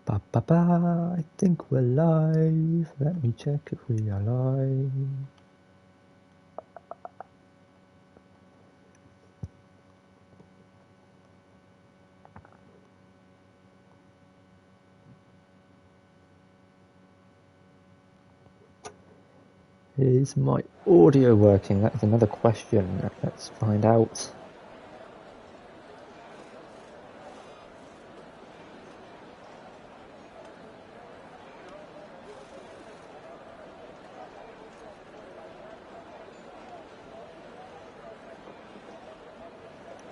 Ba, ba, ba. I think we're live. Let me check if we are live. Is my audio working? That's another question. Let's find out.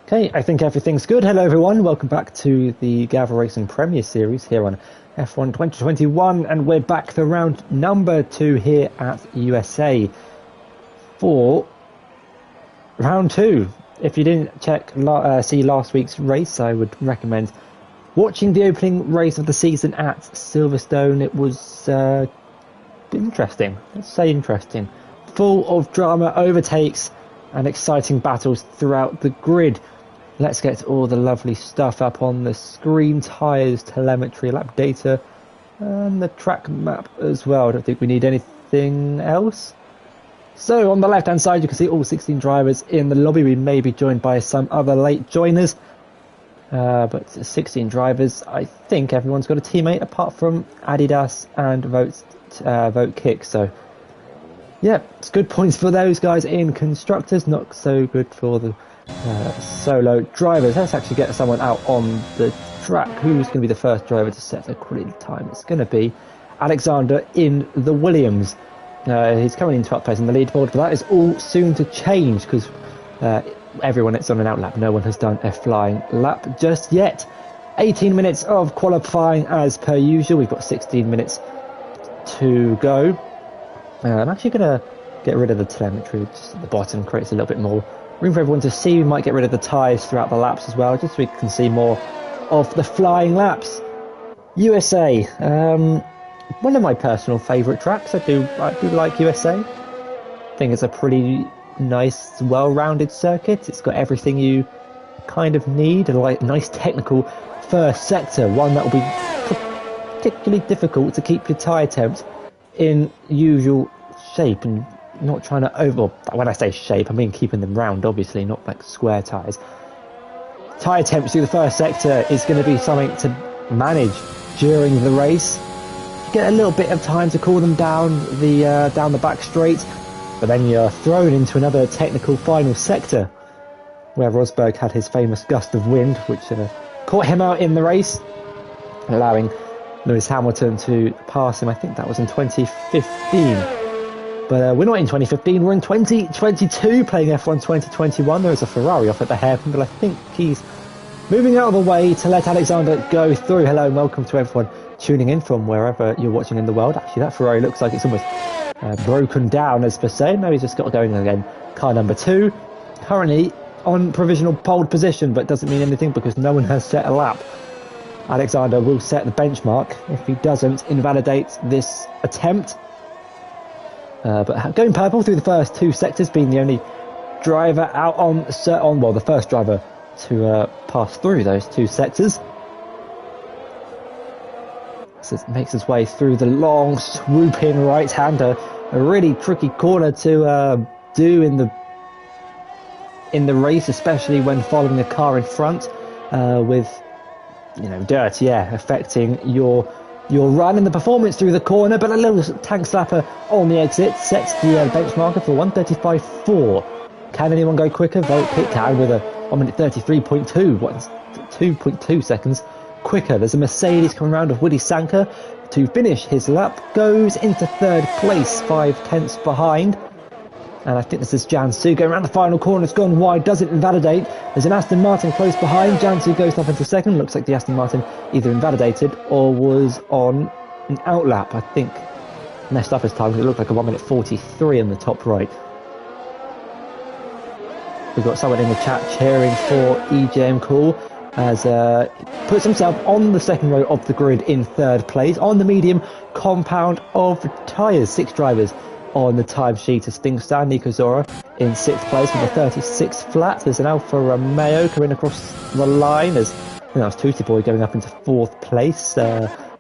Okay, I think everything's good. Hello everyone, welcome back to the Gavra Racing Premier Series here on F1 2021, and we're back for round number 2 here at USA for round 2. If you didn't see last week's race, I would recommend watching the opening race of the season at Silverstone. It was interesting, let's say interesting, full of drama, overtakes and exciting battles throughout the grid. Let's get all the lovely stuff up on the screen. Tyres, telemetry, lap data, and the track map as well. I don't think we need anything else. So on the left hand side you can see all 16 drivers in the lobby. We may be joined by some other late joiners, but 16 drivers. I think everyone's got a teammate apart from Adidas and Vote Kick. So yeah, it's good points for those guys in constructors, not so good for the solo drivers. Let's actually get someone out on the track. Who's going to be the first driver to set the quality time? It's going to be Alexander in the Williams. He's coming into 12th place in the leaderboard, but that is all soon to change because everyone is on an out lap. No one has done a flying lap just yet. 18 minutes of qualifying as per usual. We've got 16 minutes to go. I'm actually going to get rid of the telemetry just at the bottom, creates a little bit more room for everyone to see. We might get rid of the tyres throughout the laps as well, just so we can see more of the flying laps. USA, one of my personal favourite tracks. I do like USA. I think it's a pretty nice, well-rounded circuit. It's got everything you kind of need, a nice technical first sector, one that will be particularly difficult to keep your tyre temps in usual shape and not trying to when I say shape, I mean keeping them round, obviously, not like square tyres. Tyre temps through the first sector is going to be something to manage during the race. You get a little bit of time to cool them down the back straight, but then you're thrown into another technical final sector where Rosberg had his famous gust of wind, which caught him out in the race, allowing Lewis Hamilton to pass him. I think that was in 2015. But we're not in 2015, we're in 2022 playing F1 2021. There is a Ferrari off at the hairpin, but I think he's moving out of the way to let Alexander go through. Hello and welcome to everyone tuning in from wherever you're watching in the world. Actually, that Ferrari looks like it's almost broken down, as per se. Maybe he's just got going again. Car number 2, currently on provisional pole position, but doesn't mean anything because no one has set a lap. Alexander will set the benchmark. If he doesn't, invalidate this attempt. But going purple through the first 2 sectors, being the only driver out the first driver to pass through those 2 sectors. So it makes its way through the long swoop-in right-hander, a really tricky corner to do in the race, especially when following the car in front with dirt, affecting your run and the performance through the corner. But a little tank slapper on the exit sets the benchmarker for 1:35.4. Can anyone go quicker? Vote Kick can with a 1 minute 33.2, 2.2 seconds quicker. There's a Mercedes coming around of Willy Sanka to finish his lap, goes into 3rd place, 5/10 behind. And I think this is Jansu going around the final corner. It's gone wide. Does it invalidate? There's an Aston Martin close behind. Jansu goes up into 2nd. Looks like the Aston Martin either invalidated or was on an outlap. I think messed up his time because it looked like a 1 minute 43 in the top right. We've got someone in the chat cheering for EJM Cool as puts himself on the 2nd row of the grid in 3rd place on the medium compound of tyres. 6 drivers on the timesheet as things stand. Nico Zora in 6th place with a 36 flat. There's an Alfa Romeo coming across the line as that was Tutti Boy going up into 4th place.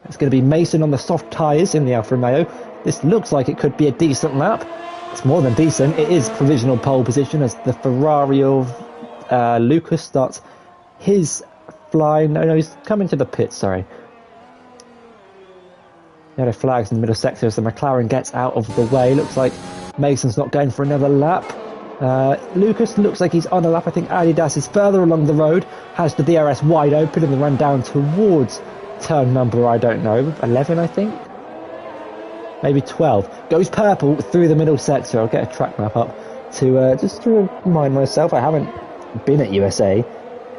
It's going to be Mason on the soft tyres in the Alfa Romeo. This looks like it could be a decent lap. It's more than decent. It is provisional pole position as the Ferrari of Lucas starts his flying. No, he's coming to the pit, sorry. Yellow flags in the middle sector as the McLaren gets out of the way. Looks like Mason's not going for another lap. Lucas looks like he's on a lap. I think Adidas is further along the road, has the DRS wide open and the run down towards turn number, I don't know, 11 I think? Maybe 12. Goes purple through the middle sector. I'll get a track map up to just to remind myself. I haven't been at USA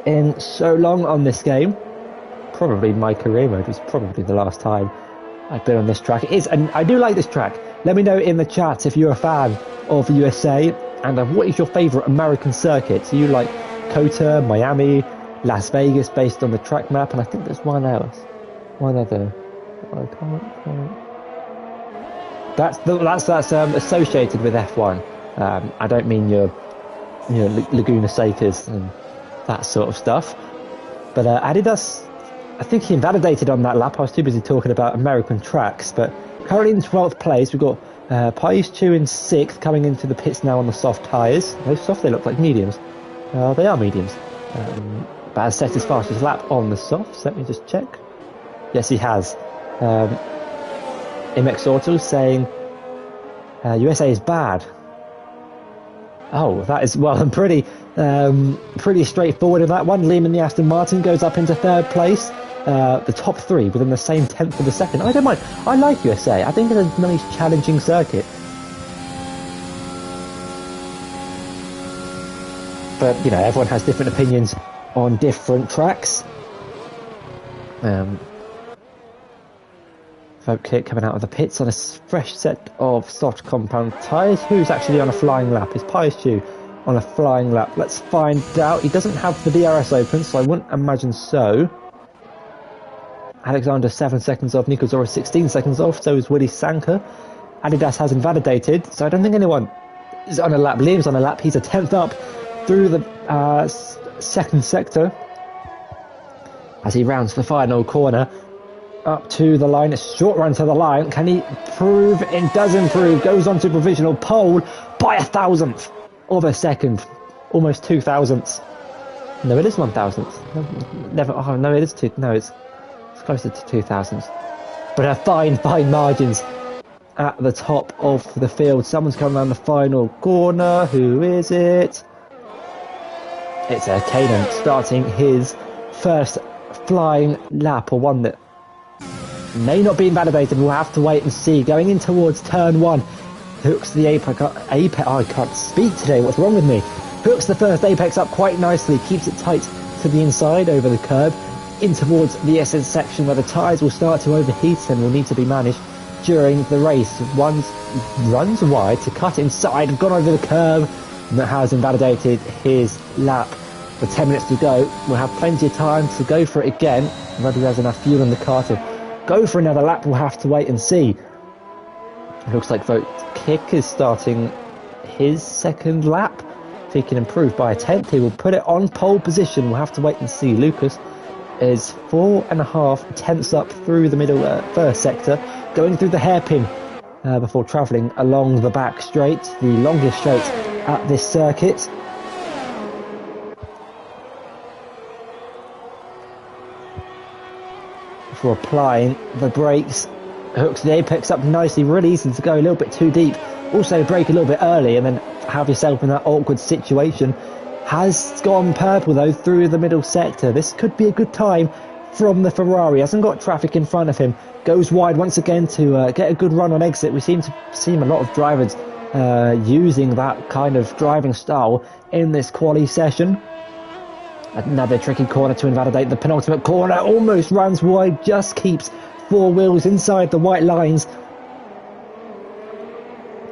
in so long on this game. Probably my career mode was probably the last time I've been on this track. It is, and I do like this track. Let me know in the chat if you're a fan of USA and what is your favourite American circuit. Do you like COTA, Miami, Las Vegas based on the track map? And I think there's one else. One other. I can't find. That's associated with F1. I don't mean your Laguna Secas and that sort of stuff. But Adidas, I think he invalidated on that lap. I was too busy talking about American tracks. But currently in 12th place, we've got País in 6th, coming into the pits now on the soft tyres. Those soft, they look like mediums. They are mediums. But has set his fastest lap on the softs. Let me just check. Yes, he has. Imex Auto saying USA is bad. Oh, that is, well, I'm pretty straightforward in that one. Liam in the Aston Martin goes up into 3rd place. The top 3 within the same 10th of a second. I don't mind. I like USA. I think it's a nice challenging circuit. But, everyone has different opinions on different tracks. Vote Kit coming out of the pits on a fresh set of soft compound tyres. Who's actually on a flying lap? Is País on a flying lap? Let's find out. He doesn't have the DRS open, so I wouldn't imagine so. Alexander 7 seconds off, Nico Zora 16 seconds off, so is Willy Sanka. Adidas has invalidated, so I don't think anyone is on a lap. Liam's on a lap, he's a 10th up through the second sector as he rounds the final corner up to the line. A short run to the line. Can he prove? It does improve. Goes on to provisional pole by 1,000th of a second. Almost 2 thousandths. No, it is 1,000th. Never. Oh no, it is 2. No, it's closer to 2 thousandths. But fine margins at the top of the field. Someone's coming around the final corner. Who is it? It's Kanan starting his first flying lap, or one that may not be invalidated. We'll have to wait and see. Going in towards turn 1, hooks the apex. I can't speak today. What's wrong with me? Hooks the first apex up quite nicely. Keeps it tight to the inside over the curb. In towards the SS section where the tyres will start to overheat and will need to be managed during the race. One runs wide to cut inside. Gone over the curb. And that has invalidated his lap. With 10 minutes to go, we'll have plenty of time to go for it again. Whether he has enough fuel in the car to go for another lap, we'll have to wait and see. It looks like Vote Kick is starting his second lap. If he can improve by a 10th, he will put it on pole position. We'll have to wait and see. Lucas is 4.5 tenths up through the middle first sector, going through the hairpin before travelling along the back straight, the longest straight at this circuit. For applying the brakes, hooks the apex up nicely, really easy to go a little bit too deep. Also brake a little bit early and then have yourself in that awkward situation. Has gone purple though through the middle sector. This could be a good time from the Ferrari. Hasn't got traffic in front of him. Goes wide once again to get a good run on exit. We seem to see a lot of drivers using that kind of driving style in this quali session. Another tricky corner to invalidate. The penultimate corner almost runs wide, just keeps 4 wheels inside the white lines.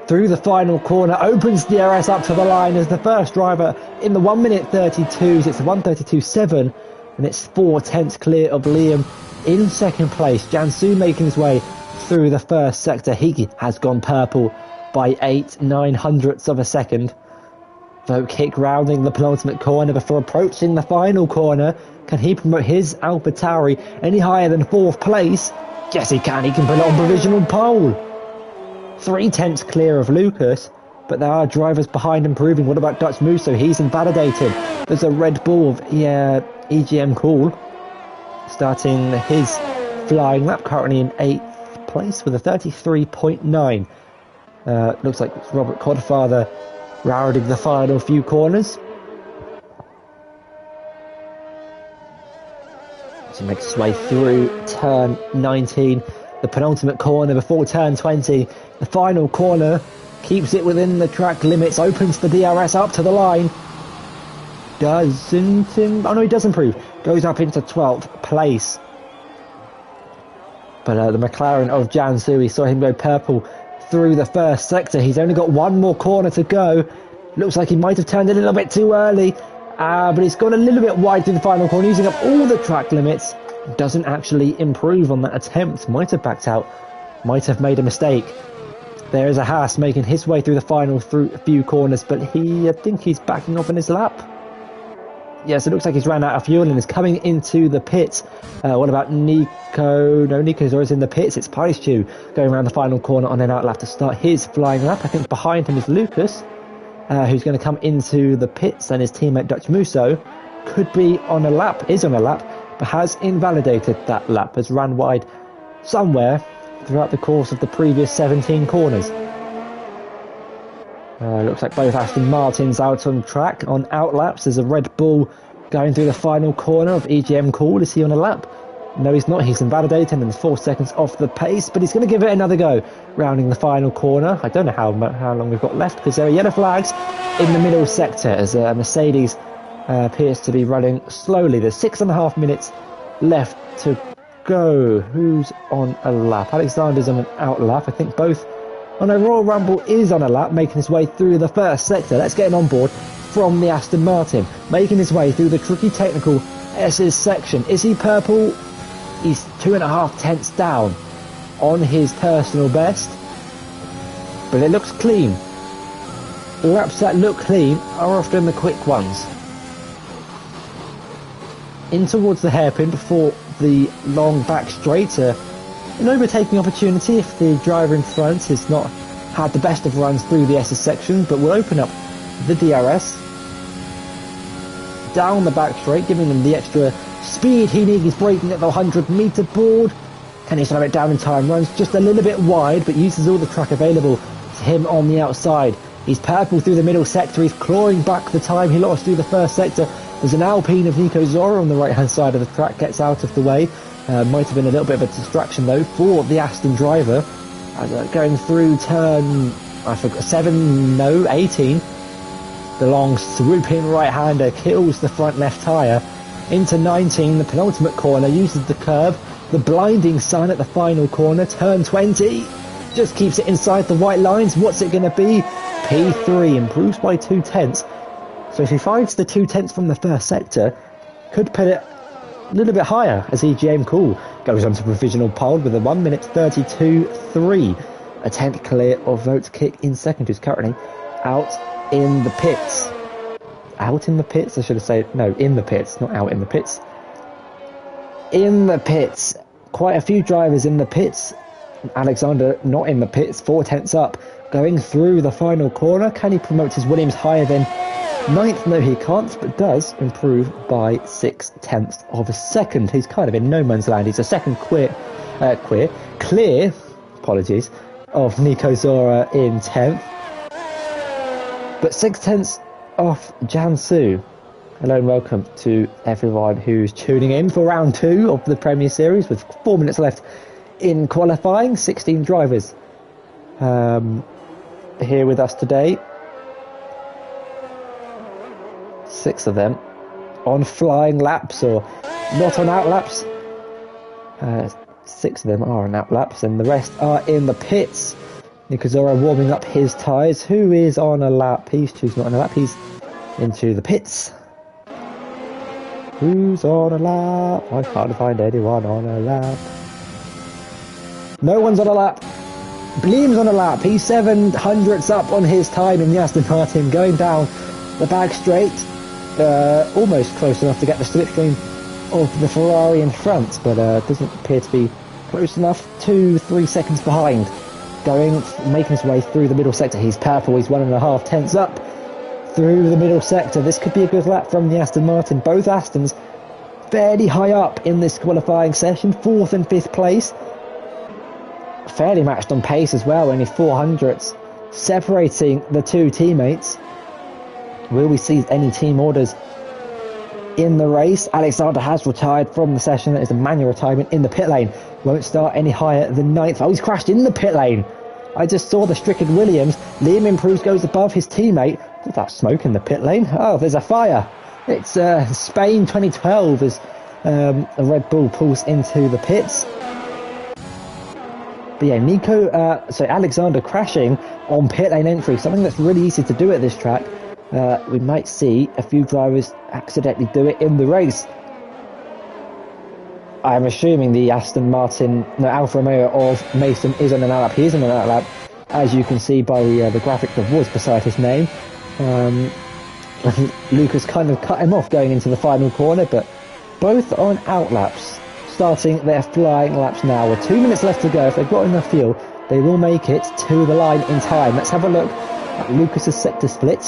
Through the final corner, opens DRS up to the line as the first driver in the 1 minute 32s. It's 1:32.7 and it's 4 tenths clear of Liam in second place. Jansu making his way through the first sector. He has gone purple by 8/900ths of a second. Vote Kick rounding the penultimate corner before approaching the final corner. Can he promote his AlphaTauri any higher than 4th place? Yes, he can put it on provisional pole. 3/10 clear of Lucas, but there are drivers behind improving. What about Dutch Musso? He's invalidated. There's a Red Bull of EGM Cool starting his flying lap, currently in 8th place with a 33.9. Looks like it's Robert Codfather rounding the final few corners. He makes his way through turn 19, the penultimate corner before turn 20. The final corner keeps it within the track limits, opens the DRS up to the line. He does improve. Goes up into 12th place. But the McLaren of Jiangsu, we saw him go purple through the first sector. He's only got one more corner to go. Looks like he might have turned a little bit too early. But he's gone a little bit wide through the final corner, using up all the track limits. Doesn't actually improve on that attempt. Might have backed out. Might have made a mistake. There is a Haas making his way through the final few corners, but I think he's backing off in his lap. Yes, it looks like he's ran out of fuel and is coming into the pits. What about Nico? No, Nico's always in the pits. It's Paichu going around the final corner on an out lap to start his flying lap. I think behind him is Lucas, who's going to come into the pits, and his teammate Dutch Musso could be on a lap, is on a lap, but has invalidated that lap, has ran wide somewhere throughout the course of the previous 17 corners. Looks like both Aston Martins out on track on out laps. There's a Red Bull going through the final corner of EGM Cool. Is he on a lap? No, he's not. He's invalidated and 4 seconds off the pace, but he's going to give it another go, rounding the final corner. I don't know how long we've got left, because there are yellow flags in the middle sector as Mercedes appears to be running slowly. There's 6.5 minutes left to go. Who's on a lap? Alexander's on an out lap. I think both. Oh no, Royal Rumble is on a lap, making his way through the first sector. Let's get him on board from the Aston Martin, making his way through the tricky technical S's section. Is he purple? He's 2.5 tenths down on his personal best, but it looks clean. Laps that look clean are often the quick ones. In towards the hairpin before the long back straight. An overtaking opportunity if the driver in front has not had the best of runs through the SS section, but will open up the DRS down the back straight, giving him the extra speed he needs. He's braking at the 100-meter board. Can he slow it down in time? Runs just a little bit wide, but uses all the track available to him on the outside. He's purple through the middle sector. He's clawing back the time he lost through the first sector. There's an Alpine of Nico Zora on the right-hand side of the track, gets out of the way. Might have been a little bit of a distraction though for the Aston driver. Going through turn, 18. The long swooping right-hander kills the front left tyre. Into 19, the penultimate corner, uses the curve. The blinding sun at the final corner. Turn 20, just keeps it inside the white lines. What's it going to be? P3, improves by 2 tenths. So if he finds the 2 tenths from the first sector, could put it a little bit higher as EGM Cool goes on to provisional pole with a 1 minute 32.3. A 10th clear of Vote Kick in second, who's currently out in the pits. Out in the pits, I should have said. No, in the pits, not out in the pits. In the pits. Quite a few drivers in the pits. Alexander not in the pits, 4 tenths up. Going through the final corner. Can he promote his Williams higher than 9th? No, he can't, but does improve by 6 tenths of a second. He's kind of in no man's land. He's a second clear, apologies, of Nico Zora in 10th. But 6 tenths off Jiangsu. Hello and welcome to everyone who's tuning in for round 2 of the Premier Series with 4 minutes left in qualifying. 16 drivers here with us today. 6 of them on flying laps or not on out laps. 6 of them are on out laps and the rest are in the pits. Nico Zora warming up his tyres. Who is on a lap? He's not on a lap. He's into the pits. Who's on a lap? I can't find anyone on a lap. No one's on a lap. Bleem's on a lap. He's 700ths up on his time in the Aston Martin, going down the back straight. Almost close enough to get the slipstream of the Ferrari in front, but doesn't appear to be close enough, 2-3 seconds behind. Making his way through the middle sector. He's purple, he's 1.5 tenths up through the middle sector. This could be a good lap from the Aston Martin. Both Astons fairly high up in this qualifying session, 4th and 5th place. Fairly matched on pace as well, only 400ths separating the two teammates. Will we see any team orders in the race? Alexander has retired from the session. That is a manual retirement in the pit lane. Won't start any higher than 9th. Oh, he's crashed in the pit lane. I just saw the stricken Williams. Liam improves, goes above his teammate. What's that smoke in the pit lane? Oh, there's a fire. It's Spain 2012 as a Red Bull pulls into the pits. But yeah, Alexander crashing on pit lane entry, something that's really easy to do at this track. We might see a few drivers accidentally do it in the race. I'm assuming the Alfa Romeo of Mason is on an outlap. He is on an outlap, as you can see by the graphic that was beside his name. Lucas kind of cut him off going into the final corner, but both on outlaps, starting their flying laps now. With 2 minutes left to go, if they've got enough fuel, they will make it to the line in time. Let's have a look at Lucas's sector split.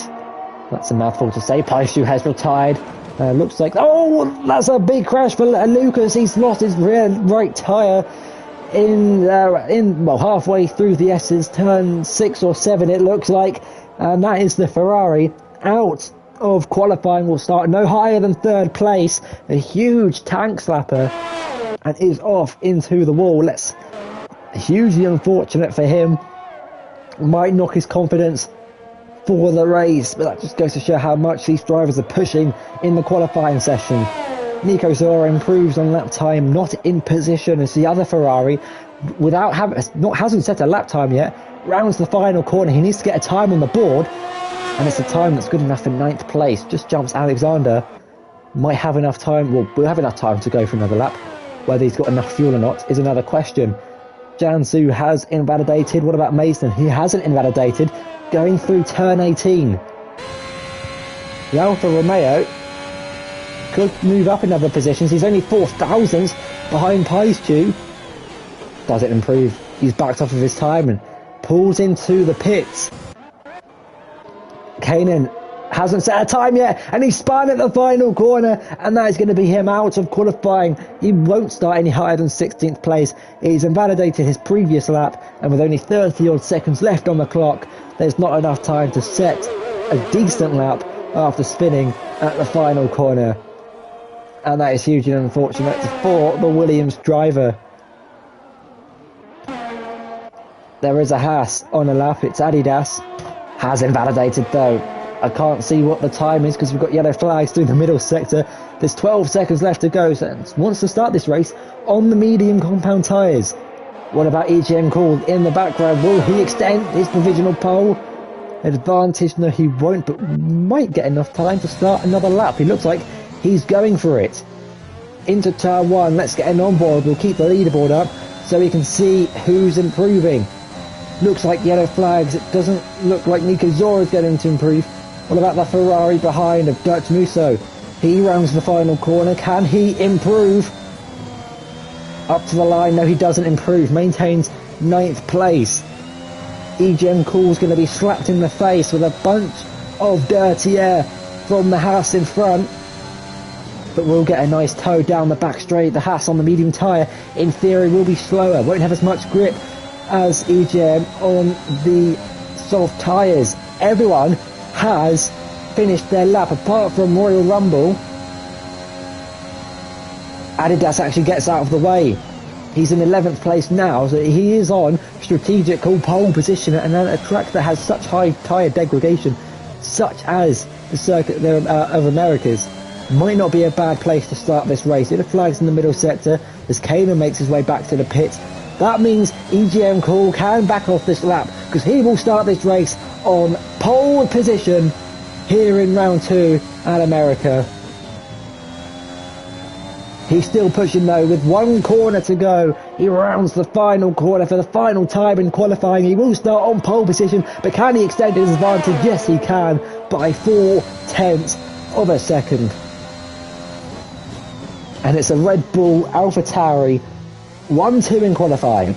That's a mouthful to say. Paishu has retired. Looks like, oh, that's a big crash for Lucas. He's lost his rear right tyre halfway through the S's, turn 6 or 7 it looks like, and that is the Ferrari out of qualifying. Will start no higher than 3rd place. A huge tank slapper and is off into the wall. That's hugely unfortunate for him. Might knock his confidence for the race, but that just goes to show how much these drivers are pushing in the qualifying session. Nico Zora improves on lap time, not in position as the other Ferrari, hasn't set a lap time yet, rounds the final corner. He needs to get a time on the board, and it's a time that's good enough for 9th place. Just jumps Alexander. Might have enough time, will have enough time to go for another lap. Whether he's got enough fuel or not is another question. Jansu has invalidated. What about Mason? He hasn't invalidated. Going through turn 18. The Alfa Romeo could move up in other positions. He's only 4 thousandths behind Paishu. Does it improve? He's backed off of his time and pulls into the pits. Kanan hasn't set a time yet, and he's spun at the final corner, and that is going to be him out of qualifying. He won't start any higher than 16th place. He's invalidated his previous lap, and with only 30 odd seconds left on the clock, there's not enough time to set a decent lap after spinning at the final corner. And that is hugely unfortunate for the Williams driver. There is a Haas on a lap. It's Adidas. Has invalidated though. I can't see what the time is because we've got yellow flags through the middle sector. There's 12 seconds left to go, so it wants to start this race on the medium compound tyres. What about EGM called in the background? Will he extend his provisional pole advantage? No, he won't, but might get enough time to start another lap. He looks like he's going for it. Into turn 1, let's get an onboard. We'll keep the leaderboard up so we can see who's improving. Looks like yellow flags. It doesn't look like Nico Zora is going to improve. What about the Ferrari behind of Dutch Musso? He rounds the final corner. Can he improve? Up to the line. No, he doesn't improve. Maintains 9th place. EGM Cool's going to be slapped in the face with a bunch of dirty air from the Haas in front. But we'll get a nice tow down the back straight. The Haas on the medium tyre, in theory, will be slower. Won't have as much grip as EGM on the soft tyres. Everyone has finished their lap apart from Royal Rumble. Adidas actually gets out of the way. He's in 11th place now, so he is on strategical pole position and at a track that has such high tyre degradation, such as the Circuit of Americas. Might not be a bad place to start this race. It flags in the middle sector as Kaner makes his way back to the pits. That means EGM Cool can back off this lap because he will start this race on pole position here in round 2 at America. He's still pushing though with 1 corner to go. He rounds the final corner for the final time in qualifying. He will start on pole position, but can he extend his advantage? Yes, he can, by 4/10 of a second. And it's a Red Bull AlphaTauri 1-2 in qualifying.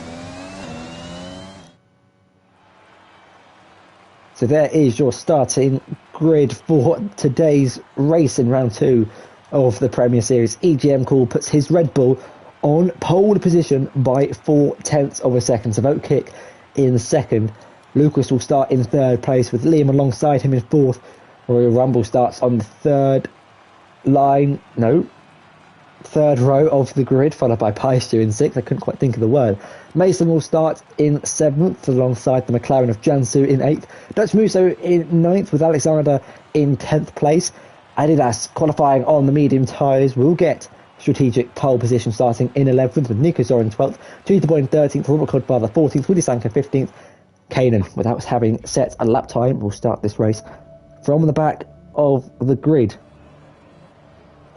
So there is your starting grid for today's race in round 2 of the Premier Series. EGM Cool puts his Red Bull on pole position by 0.4 of a second. So vote kick in second. Lucas will start in third place with Liam alongside him in fourth. Royal Rumble starts on the third row of the grid, followed by Paistu in sixth. I couldn't quite think of the word. Mason will start in seventh alongside the McLaren of Jansu in eighth. Dutch Musso in ninth with Alexander in 10th place. Adidas qualifying on the medium tyres will get strategic pole position starting in 11th with Nico Zor in 12th. Tutor Boy in 13th, Robert Codfather 14th, Willie Sanka 15th. Kanan, without having set a lap time, will start this race from the back of the grid.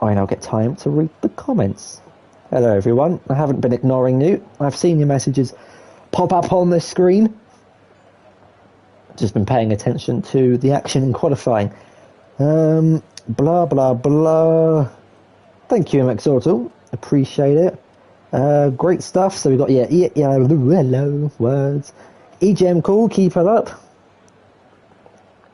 I now get time to read the comments. Hello everyone, I haven't been ignoring you. I've seen your messages pop up on the screen. Just been paying attention to the action in qualifying. Blah blah blah. Thank you, McSortle. Appreciate it. Great stuff. So we got hello words. EGM Cool, keep it up.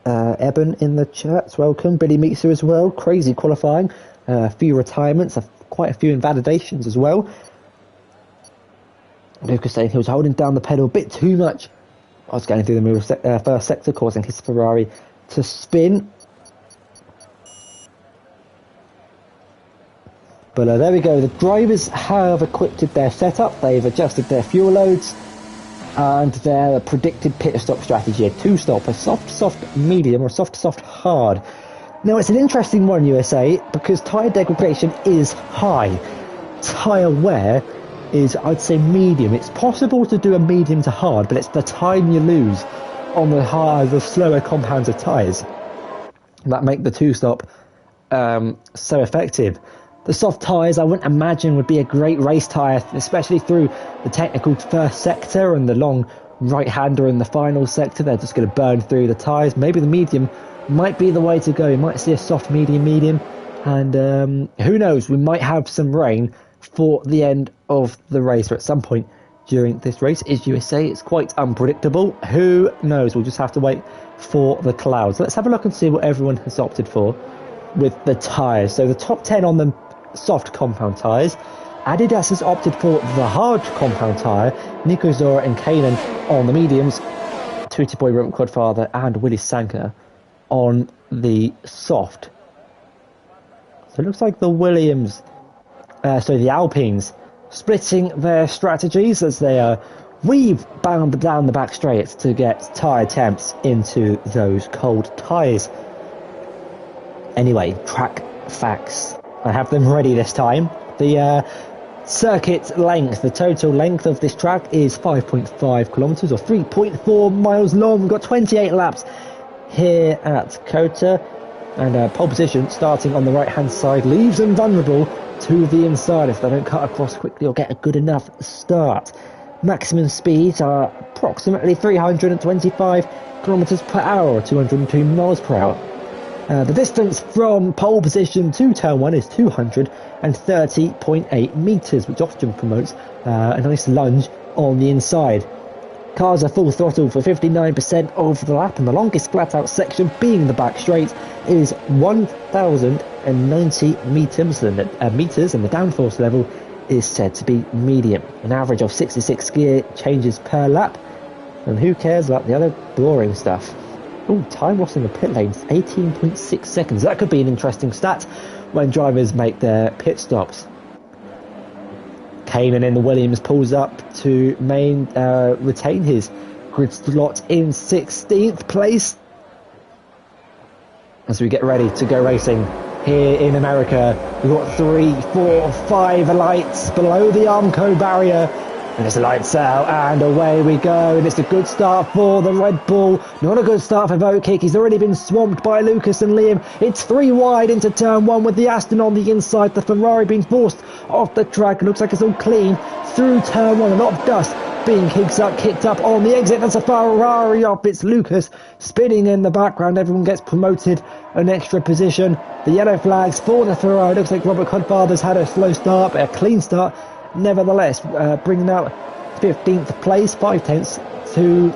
Eben in the chat, welcome. Billy Meetser as well. Crazy qualifying. A few retirements, quite a few invalidations as well. Lucas saying he was holding down the pedal a bit too much. I was going through the middle first sector, causing his Ferrari to spin. But there we go. The drivers have equipped their setup. They've adjusted their fuel loads and their predicted pit stop strategy. A 2-stop, a soft, medium, or soft, hard. Now, it's an interesting one, USA, because tyre degradation is high. Tyre wear is, I'd say, medium. It's possible to do a medium to hard, but it's the time you lose on the slower compounds of tyres that make the 2-stop so effective. The soft tyres, I wouldn't imagine, would be a great race tyre, especially through the technical first sector and the long right-hander in the final sector. They're just going to burn through the tyres. Maybe the medium might be the way to go. You might see a soft medium, and who knows, we might have some rain for the end of the race, or at some point during this race. Is USA, it's quite unpredictable. Who knows? We'll just have to wait for the clouds. Let's have a look and see what everyone has opted for with the tyres. So the top 10 on the soft compound tyres. Adidas has opted for the hard compound tyre. Nico Zora and Kanan on the mediums. Tutti Boy, Robert Codfather and Willie Sanka on the soft. So it looks like the the Alpines splitting their strategies as they weave bound down the back straight to get tyre temps into those cold tyres. Anyway, track facts. I have them ready this time. The circuit length, the total length of this track is 5.5 kilometres or 3.4 miles long. We've got 28 laps here at Kota, and pole position starting on the right hand side leaves them vulnerable to the inside if they don't cut across quickly or get a good enough start. Maximum speeds are approximately 325 kilometres per hour or 202 miles per hour. The distance from pole position to turn 1 is 230.8 metres, which often promotes a nice lunge on the inside. Cars are full throttle for 59% of the lap, and the longest flat-out section, being the back straight, is 1,090 metres, and the downforce level is said to be medium. An average of 66 gear changes per lap, and who cares about the other boring stuff? Oh, time lost in the pit lanes, 18.6 seconds. That could be an interesting stat when drivers make their pit stops. Kanan in the Williams pulls up to retain his grid slot in 16th place as we get ready to go racing here in America. We've got 3, 4, 5 lights below the Armco barrier. And it's a lights out, and away we go, and it's a good start for the Red Bull. Not a good start for Vokic. He's already been swamped by Lucas and Liam. It's 3 wide into turn 1 with the Aston on the inside. The Ferrari being forced off the track. It looks like it's all clean through turn 1. A lot of dust being kicked up on the exit. That's a Ferrari off. It's Lucas spinning in the background. Everyone gets promoted an extra position. The yellow flags for the Ferrari. Looks like Robert Codfather's had a slow start, but a clean start nevertheless, bringing out 15th place, 5/10 to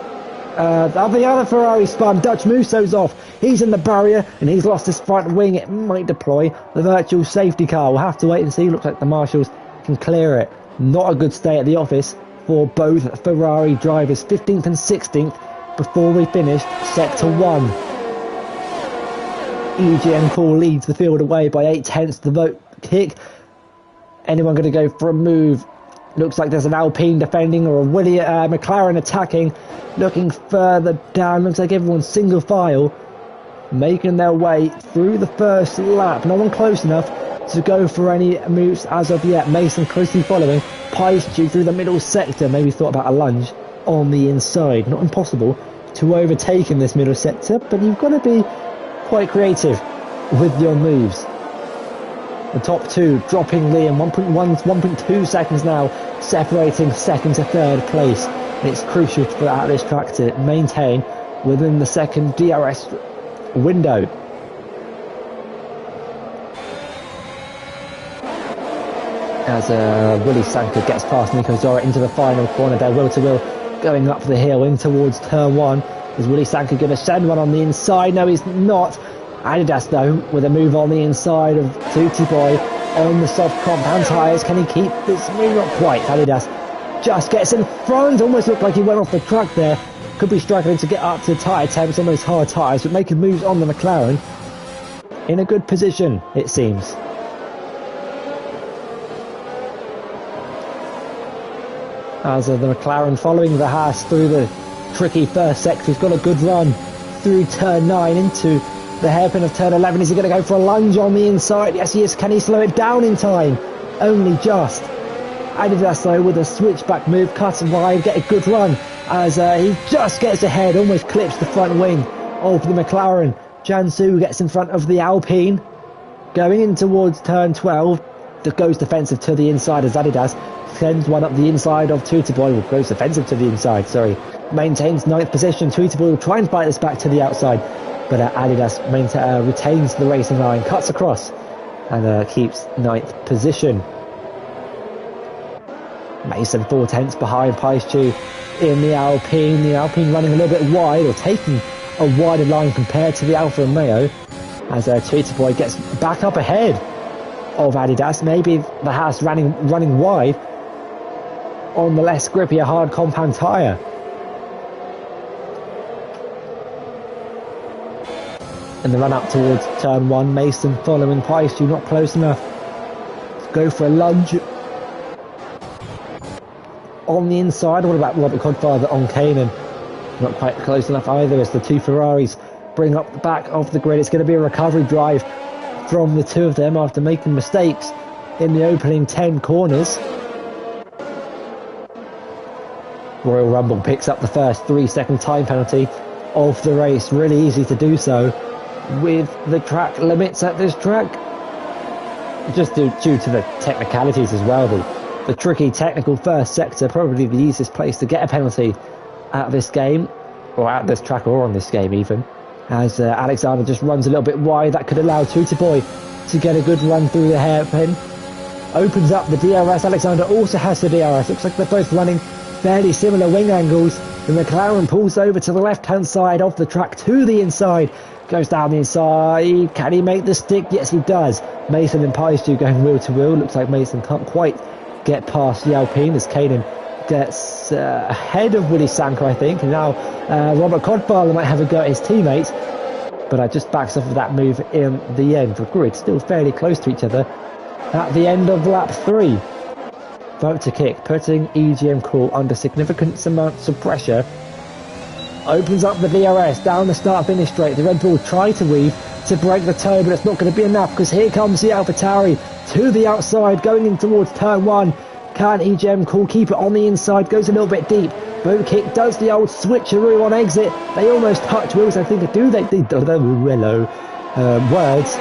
the other Ferrari spun. Dutch Musso's off. He's in the barrier and he's lost his front wing. It might deploy the virtual safety car. We'll have to wait and see. Looks like the marshals can clear it. Not a good stay at the office for both Ferrari drivers. 15th and 16th before we finished sector 1. EGM Cool leads the field away by 8/10 the vote kick. Anyone going to go for a move? Looks like there's an Alpine defending or a McLaren attacking. Looking further down, looks like everyone's single file, making their way through the first lap. No one close enough to go for any moves as of yet. Mason closely following. Paischu through the middle sector. Maybe thought about a lunge on the inside. Not impossible to overtake in this middle sector, but you've got to be quite creative with your moves. The top two dropping Liam 1.2 seconds now, separating second to third place. And it's crucial for at this track to maintain within the second DRS window. As Willie Sanker gets past Nico Zora into the final corner, they're wheel to wheel going up the hill in towards turn 1. Is Willie Sanker going to send one on the inside? No, he's not. Adidas though, with a move on the inside of Tutti Boy on the soft compound tyres. Can he keep this move? Not quite. Adidas just gets in front. Almost looked like he went off the track there. Could be struggling to get up to tyre temps on those hard tyres, but making moves on the McLaren. In a good position, it seems. As the McLaren following the Haas through the tricky first sector. He's got a good run through turn 9 into the hairpin of turn 11. Is he going to go for a lunge on the inside? Yes, he is. Can he slow it down in time? Only just. Adidas though with a switchback move, cut wide, get a good run as he just gets ahead, almost clips the front wing of the McLaren. Jansu gets in front of the Alpine, going in towards turn 12. That goes defensive to the inside as Adidas sends one up the inside of Tutiboy. Goes defensive to the inside, sorry. Maintains 9th position. Tutiboy will try and fight this back to the outside, but Adidas retains the racing line, cuts across and keeps 9th position. Mason 4/10 behind Paischu in the Alpine. The Alpine running a little bit wide, or taking a wider line compared to the Alfa Romeo, as Tutiboy gets back up ahead of Adidas. Maybe the Haas running wide on the less grippier hard compound tyre. In the run up towards turn 1, Mason following Paischu, not close enough to go for a lunge on the inside. What about Robert Codfather on Kanan? Not quite close enough either as the two Ferraris bring up the back of the grid. It's going to be a recovery drive from the two of them after making mistakes in the opening 10 corners. Royal Rumble picks up the first 3-second time penalty of the race. Really easy to do so with the track limits at this track. Just due to the technicalities as well. The tricky technical first sector, probably the easiest place to get a penalty at this game, or at this track, or on this game even, as Alexander just runs a little bit wide. That could allow Tutiboy to get a good run through the hairpin. Opens up the DRS. Alexander also has the DRS. Looks like they're both running fairly similar wing angles. The McLaren pulls over to the left-hand side of the track to the inside. Goes down the inside. Can he make the stick? Yes, he does. Mason and Paischu going wheel to wheel. Looks like Mason can't quite get past the Alpine as Kanan gets ahead of Willie Sanker, I think. And now Robert Codfather might have a go at his teammates, but just backs off of that move in the end. The grid still fairly close to each other at the end of lap 3. Vote to kick, putting EGM Cool under significant amounts of pressure. Opens up the DRS down the start-finish straight. The Red Bull try to weave to break the toe, but it's not going to be enough because here comes the AlphaTauri to the outside, going in towards turn 1. Can EGM Cool keep it on the inside? Goes a little bit deep. Boot kick does the old switcheroo on exit. They almost touch wheels, I think. Do they? Words.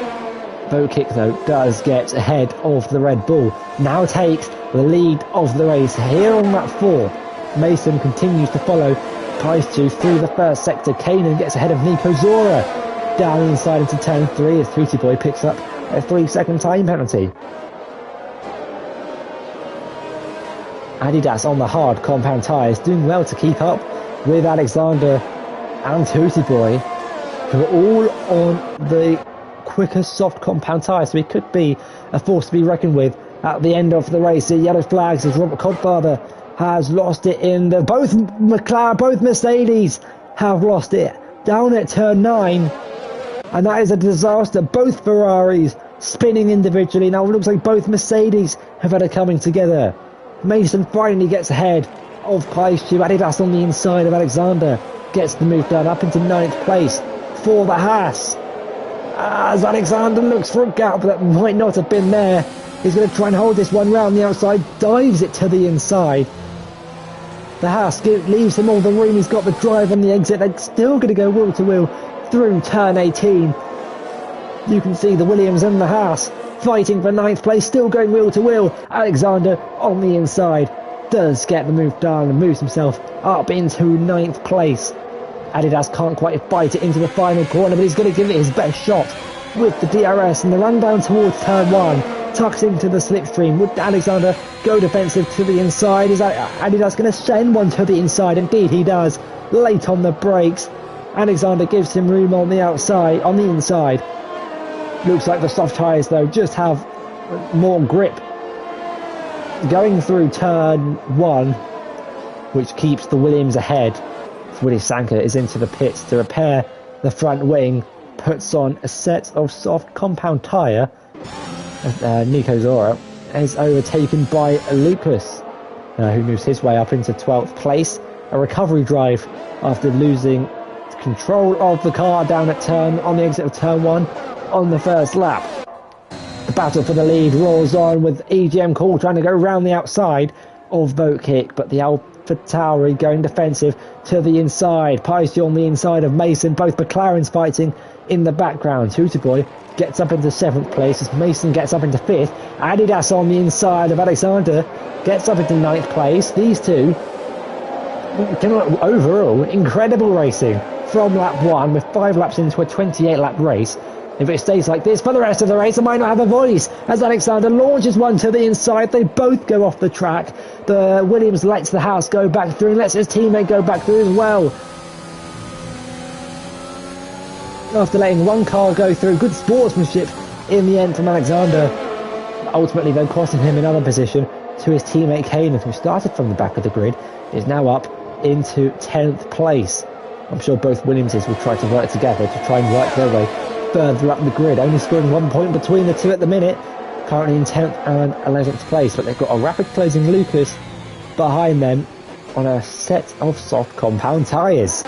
Boat kick though does get ahead of the Red Bull. Now takes the lead of the race here on lap 4. Mason continues to follow Paischu through the first sector. Kanan gets ahead of Nico Zora down inside into turn 3 as Tutiboy picks up a 3-second time penalty. Adidas on the hard compound tyres, doing well to keep up with Alexander and Tootie Boy, who are all on the quicker soft compound tyres, so he could be a force to be reckoned with at the end of the race. The yellow flags as Robert Codfather has lost it in the both Mercedes have lost it down at turn 9, and that is a disaster. Both Ferraris spinning individually. Now it looks like both Mercedes have had a coming together. Mason finally gets ahead of Paishu. Adidas on the inside of Alexander gets the move done up into 9th place for the Haas. As Alexander looks for a gap that might not have been there, he's going to try and hold this one round the outside, dives it to the inside. The Haas leaves him all the room. He's got the drive on the exit. They're still going to go wheel to wheel through turn 18. You can see the Williams and the Haas fighting for 9th place, still going wheel to wheel. Alexander on the inside does get the move done and moves himself up into 9th place. Adidas can't quite fight it into the final corner, but he's going to give it his best shot with the DRS, and the run down towards turn 1 tucks into the slipstream. Would Alexander go defensive to the inside? Is Adidas going to send one to the inside? Indeed he does. Late on the brakes, Alexander gives him room on the outside, on the inside. Looks like the soft tyres though just have more grip going through turn 1, which keeps the Williams ahead. Willie Sanker is into the pits to repair the front wing, puts on a set of soft compound tyre. Nico Zora is overtaken by Lucas, who moves his way up into 12th place. A recovery drive after losing control of the car down at on the exit of turn 1 on the first lap. The battle for the lead rolls on with EGM Call trying to go round the outside of Vote Kick, but the AlphaTauri going defensive to the inside. Paisty on the inside of Mason, both McLarens fighting in the background. Tootie Boy gets up into 7th place as Mason gets up into 5th. Adidas on the inside of Alexander gets up into 9th place. These two, overall, incredible racing from lap 1 with 5 laps into a 28 lap race. If it stays like this for the rest of the race, I might not have a voice as Alexander launches one to the inside. They both go off the track. The Williams lets the Haas go back through and lets his teammate go back through as well. After letting one car go through, good sportsmanship in the end from Alexander. Ultimately though costing him another position to his teammate Kanan, who started from the back of the grid, is now up into 10th place. I'm sure both Williamses will try to work together to try and work their way further up the grid, only scoring 1 point between the two at the minute, currently in 10th and 11th place, but they've got a rapid closing Lucas behind them on a set of soft compound tyres.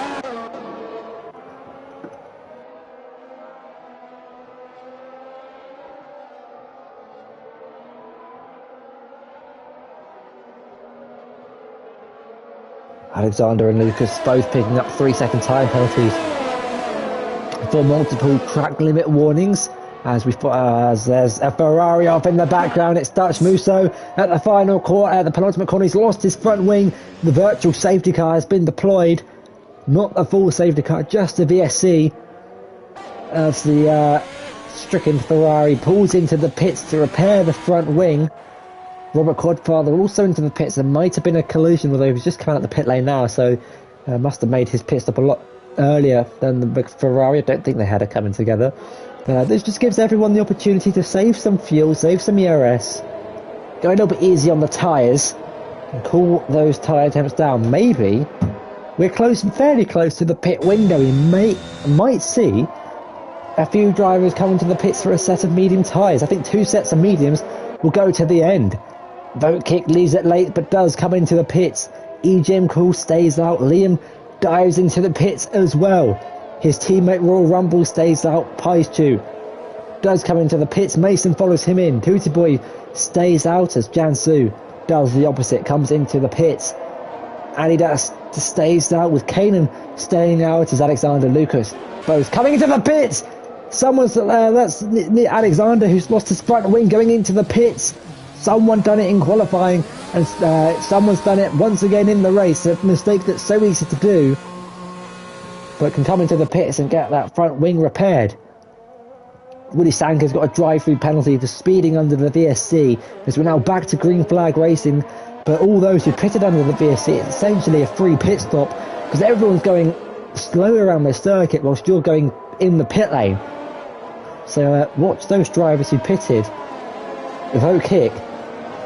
Alexander and Lucas both picking up 3-second tyre penalties for multiple track limit warnings. As there's a Ferrari off in the background, it's Dutch Musso at the final corner, at the penultimate corner. He's lost his front wing. The virtual safety car has been deployed, not a full safety car, just a VSC. As the stricken Ferrari pulls into the pits to repair the front wing. Robert Codfather also into the pits. There might have been a collision, although he's just come out of the pit lane now, so must have made his pit stop a lot earlier than the Ferrari. I don't think they had it coming together. This just gives everyone the opportunity to save some fuel, save some ERS, go a little bit easy on the tyres, and cool those tyre temps down. Maybe we're fairly close to the pit window. We might see a few drivers coming to the pits for a set of medium tyres. I think 2 sets of mediums will go to the end. Vote Kick leaves it late but does come into the pits. EGM Cool stays out. Liam dives into the pits as well. His teammate Royal Rumble stays out. Paistu does come into the pits. Mason follows him in. Tootie Boy stays out as Jansu does the opposite, comes into the pits. Adidas stays out with Kanan staying out as Alexander Lucas both coming into the pits. That's Alexander, who's lost his front wing, going into the pits. Someone done it in qualifying, and someone's done it once again in the race. A mistake that's so easy to do, but can come into the pits and get that front wing repaired. Willie Sanker's got a drive-through penalty for speeding under the VSC, as we're now back to green flag racing But all those who pitted under the VSC, it's essentially a free pit stop because everyone's going slow around their circuit whilst you're going in the pit lane. So watch those drivers who pitted. Vote kick.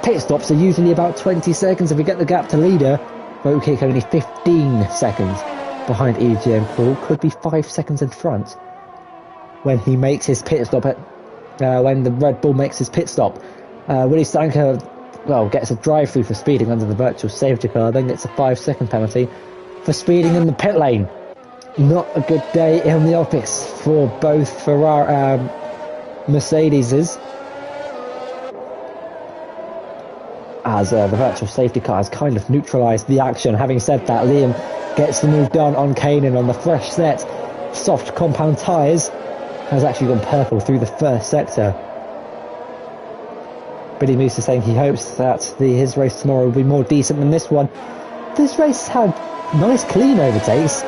Pit stops are usually about 20 seconds. If we get the gap to leader, vote kick only 15 seconds behind EGM Crawl. Could be 5 seconds in front when he makes his pit stop when the Red Bull makes his pit stop. Willie Stanker, gets a drive-through for speeding under the virtual safety car, then gets a 5-second penalty for speeding in the pit lane. Not a good day in the office for both Mercedeses, as the virtual safety car has kind of neutralised the action. Having said that, Liam gets the move done on Kanan on the fresh set. Soft compound tyres has actually gone purple through the first sector. Billy Moose is saying he hopes that his race tomorrow will be more decent than this one. This race had nice clean overtakes.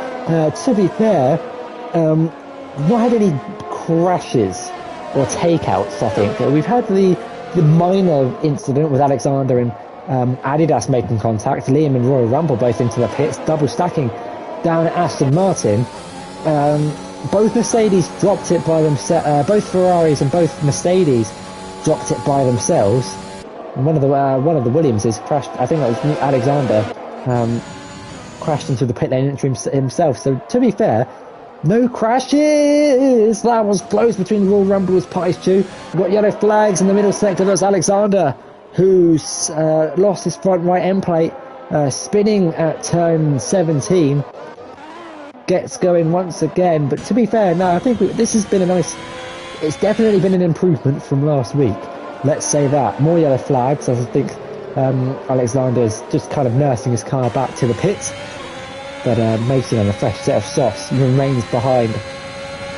To be fair, not had any crashes or takeouts, I think. We've had the minor incident with Alexander and Adidas making contact. Liam and Royal Rumble both into the pits, double stacking down at Aston Martin. Both Mercedes dropped it by themselves. Both Ferraris and both Mercedes dropped it by themselves. And one of the Williamses crashed. I think that was Alexander. Crashed into the pit lane himself. So to be fair, no crashes. That was close between Royal Rumble's Pies 2. We've got yellow flags in the middle sector. That's Alexander, who's lost his front right end plate, spinning at turn 17. Gets going once again. But to be fair, no, I think this has been a nice. It's definitely been an improvement from last week. Let's say that. More yellow flags, as I think Alexander's just kind of nursing his car back to the pits. But Mason on a fresh set of softs remains behind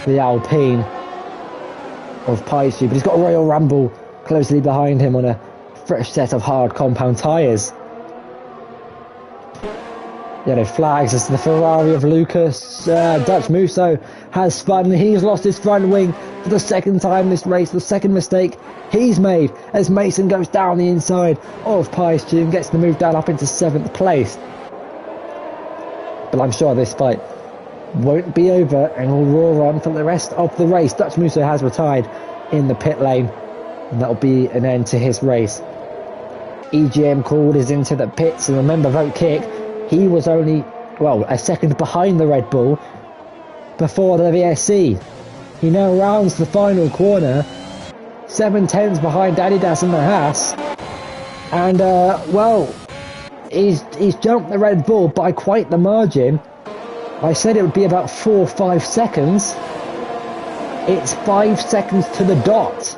the Alpine of Paishu. But he's got Royal Rumble closely behind him on a fresh set of hard compound tyres. Yellow flags as the Ferrari of Lucas. Dutch Musso has spun. He's lost his front wing for the second time this race. The second mistake he's made as Mason goes down the inside of Paishu and gets the move down up into 7th place. But I'm sure this fight won't be over and will roar on for the rest of the race. Dutch Musso has retired in the pit lane, and that'll be an end to his race. EGM called is into the pits, and remember, vote kick. He was only, a second behind the Red Bull before the VSC. He now rounds the final corner, 7/10 behind Adidas and the Haas, and he's jumped the Red Bull by quite the margin. I said it would be about 4 or 5 seconds. It's 5 seconds to the dot.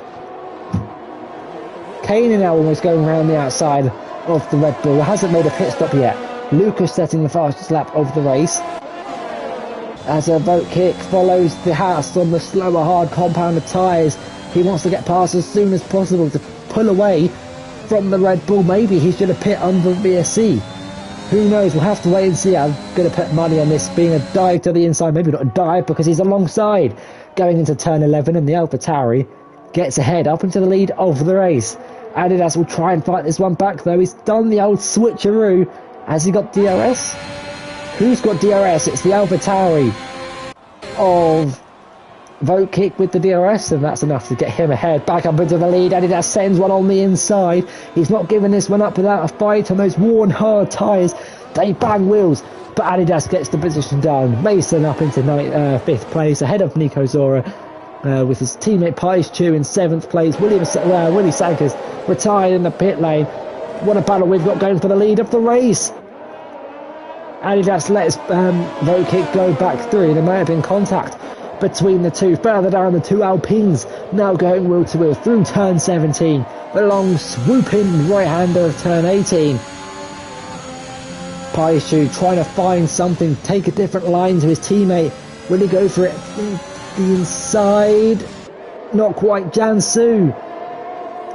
Kanan now almost going around the outside of the Red Bull. Hasn't made a pit stop yet. Lucas setting the fastest lap of the race. As a vote kick follows the Haas on the slower, hard compounded tyres. He wants to get past as soon as possible to pull away from the Red Bull. Maybe he should have pit under the VSC. Who knows? We'll have to wait and see. I'm going to put money on this being a dive to the inside. Maybe not a dive because he's alongside going into turn 11, and the AlphaTauri gets ahead up into the lead of the race. Adidas will try and fight this one back though. He's done the old switcheroo. Has he got DRS? Who's got DRS? It's the AlphaTauri of vote kick with the DRS, and that's enough to get him ahead. Back up into the lead. Adidas sends one on the inside. He's not giving this one up without a fight on those worn hard tyres. They bang wheels, but Adidas gets the position down. Mason up into 5th place ahead of Nico Zora, with his teammate Pies Chu in 7th place. Willie Sankers retired in the pit lane. What a battle we've got going for the lead of the race. Adidas lets vote kick go back through. There may have been contact between the two. Further down, the two Alpines now going wheel to wheel through turn 17. The long swooping right-hander of turn 18. Paishu trying to find something, take a different line to his teammate. Will he go for it? The inside. Not quite. Jansu.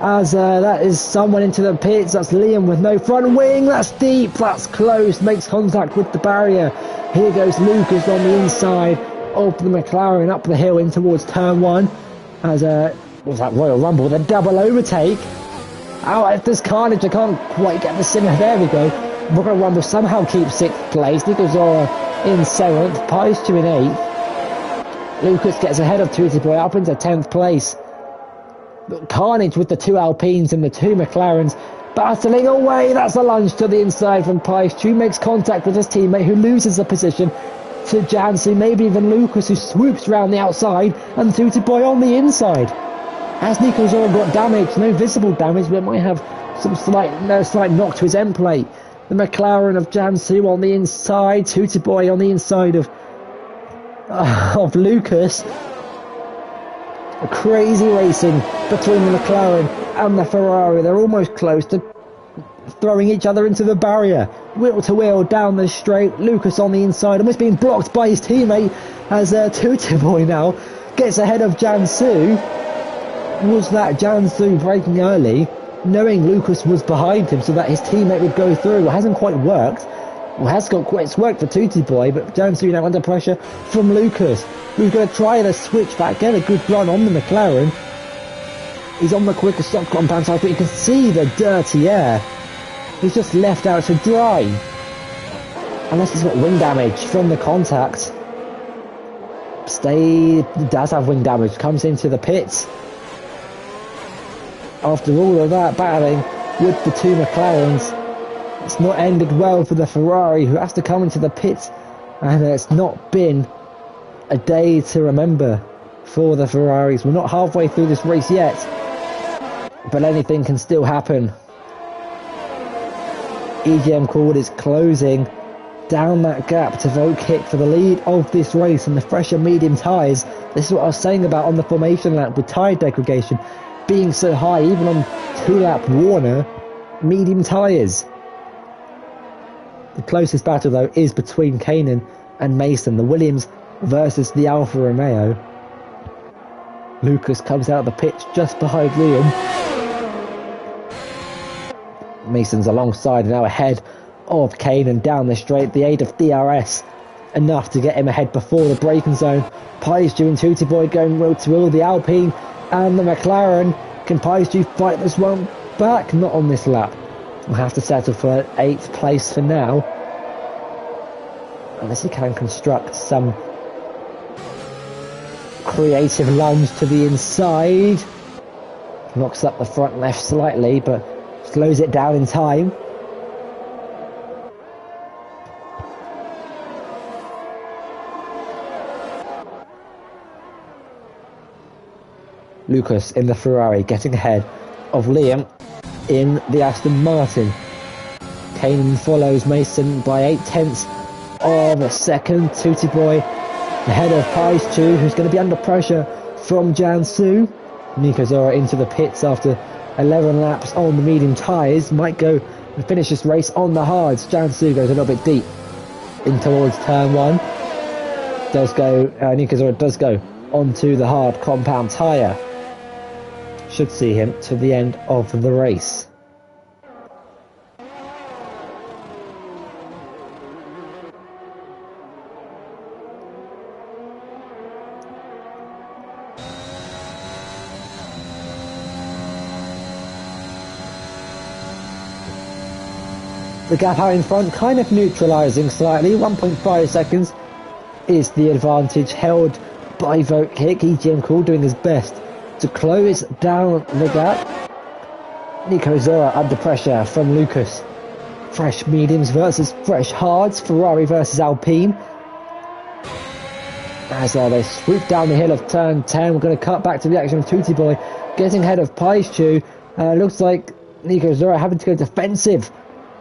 As that is someone into the pits. That's Liam with no front wing. That's deep. That's close. Makes contact with the barrier. Here goes Lucas on the inside of the McLaren up the hill in towards turn 1. As was that Royal Rumble with a double overtake. Out there's carnage. I can't quite get the simmer. There we go. Rocket Rumble somehow keeps 6th place. Nico Zora in 7th. Pies 2 in 8th. Lucas gets ahead of Tutti Boy up into 10th place. Carnage with the 2 Alpines and the 2 McLarens battling away. That's a lunge to the inside from Pies 2. Makes contact with his teammate who loses the position to Jansu. Maybe even Lucas who swoops round the outside and Tutti Boy on the inside. As Nico Zora got damage, no visible damage, but might have some slight knock to his end plate. The McLaren of Jansu on the inside, Tutti Boy on the inside of Lucas. A crazy racing between the McLaren and the Ferrari. They're almost close to throwing each other into the barrier. Wheel to wheel down the straight. Lucas on the inside, almost being blocked by his teammate as Tutti Boy now gets ahead of Jansu. Was that Jansu braking early, knowing Lucas was behind him so that his teammate would go through? It hasn't quite worked. It's worked for Tutti Boy, but Jansu now under pressure from Lucas, who's going to try the switch back, get a good run on the McLaren. He's on the quicker stock compound side, but you can see the dirty air. He's just left out to dry. Unless he's got wing damage from the contact. Does have wing damage, comes into the pits. After all of that battling with the 2 McLarens, it's not ended well for the Ferrari, who has to come into the pits, and it's not been a day to remember for the Ferraris. We're not halfway through this race yet, but anything can still happen. EGM Cord is closing down that gap to vote kick for the lead of this race and the fresher medium tyres. This is what I was saying about on the formation lap with tyre degradation being so high, even on 2-lap Warner medium tyres. The closest battle though is between Kanan and Mason, the Williams versus the Alfa Romeo. Lucas comes out of the pitch just behind Liam. Mason's alongside, now ahead of Kanan down the straight. The aid of DRS enough to get him ahead before the braking zone. Paisju and Tutti Boy going wheel to wheel. The Alpine and the McLaren. Can Paisju fight this one back? Not on this lap. We'll have to settle for 8th place for now, unless he can construct some creative lunge to the inside. Knocks up the front left slightly, but slows it down in time. Lucas in the Ferrari getting ahead of Liam in the Aston Martin. Kanan follows Mason by 8/10 of a second. Tutti Boy ahead of Paisju, who's going to be under pressure from Jansu. Nico Zora into the pits after 11 laps on the medium tyres. Might go and finish this race on the hards. Jansu goes a little bit deep in towards turn 1. Nico Zora does go onto the hard compound tyre. Should see him to the end of the race. The gap out in front kind of neutralising slightly. 1.5 seconds is the advantage held by Vote Kick. EGM Cool doing his best to close down the gap. Nico Zora under pressure from Lucas. Fresh mediums versus fresh hards. Ferrari versus Alpine. As they swoop down the hill of turn 10. We're going to cut back to the action of Tutti Boy getting ahead of Paisju. Looks like Nico Zora having to go defensive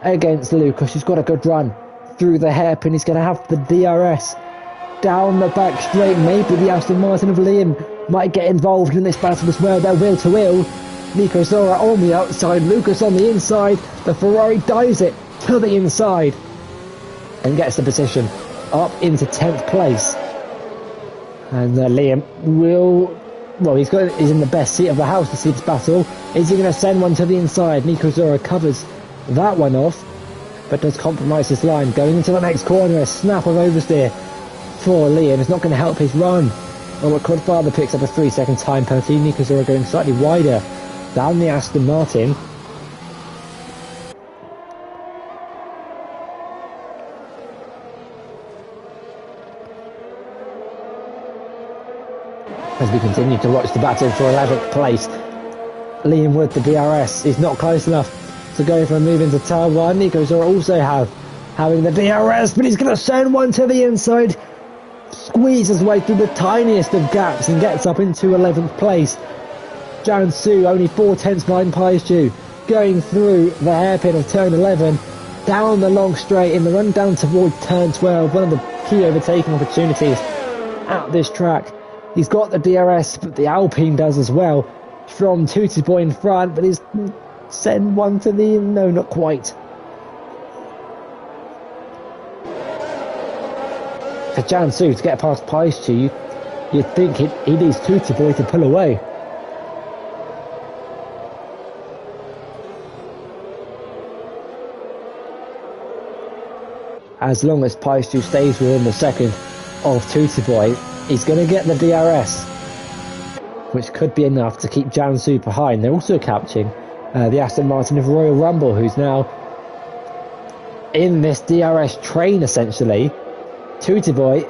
against Lucas, who's got a good run through the hairpin. He's going to have the DRS down the back straight. Maybe the Aston Martin of Liam might get involved in this battle as well. They're wheel to wheel. Nico Zora on the outside, Lucas on the inside. The Ferrari dives it to the inside and gets the position up into 10th place. And Liam he's in the best seat of the house to see this battle. Is he going to send one to the inside? Nico Zora covers that one off, but does compromise his line. Going into the next corner, a snap of oversteer for Liam. It's not going to help his run. Codfather picks up a 3-second time penalty. Nico Zora going slightly wider down the Aston Martin. as we continue to watch the battle for 11th place. Liam with the DRS is not close enough to go for a move into turn 1. Nico Zora also having the DRS, but he's going to send one to the inside, squeeze his way through the tiniest of gaps and gets up into 11th place. Jansu only 4 tenths behind Paishu, going through the hairpin of turn 11, down the long straight in the run down towards turn 12, one of the key overtaking opportunities at this track. He's got the DRS, but the Alpine does as well, from Tutti Boy in front, but he's send one to the... no, not quite. For Jansu to get past Paishu, you'd think he needs Tutti Boy to pull away. As long as Paishu stays within the second of Tutti Boy, he's going to get the DRS, which could be enough to keep Jansu behind. They're also catching the Aston Martin of Royal Rumble, who's now in this DRS train, essentially. Tutti Boy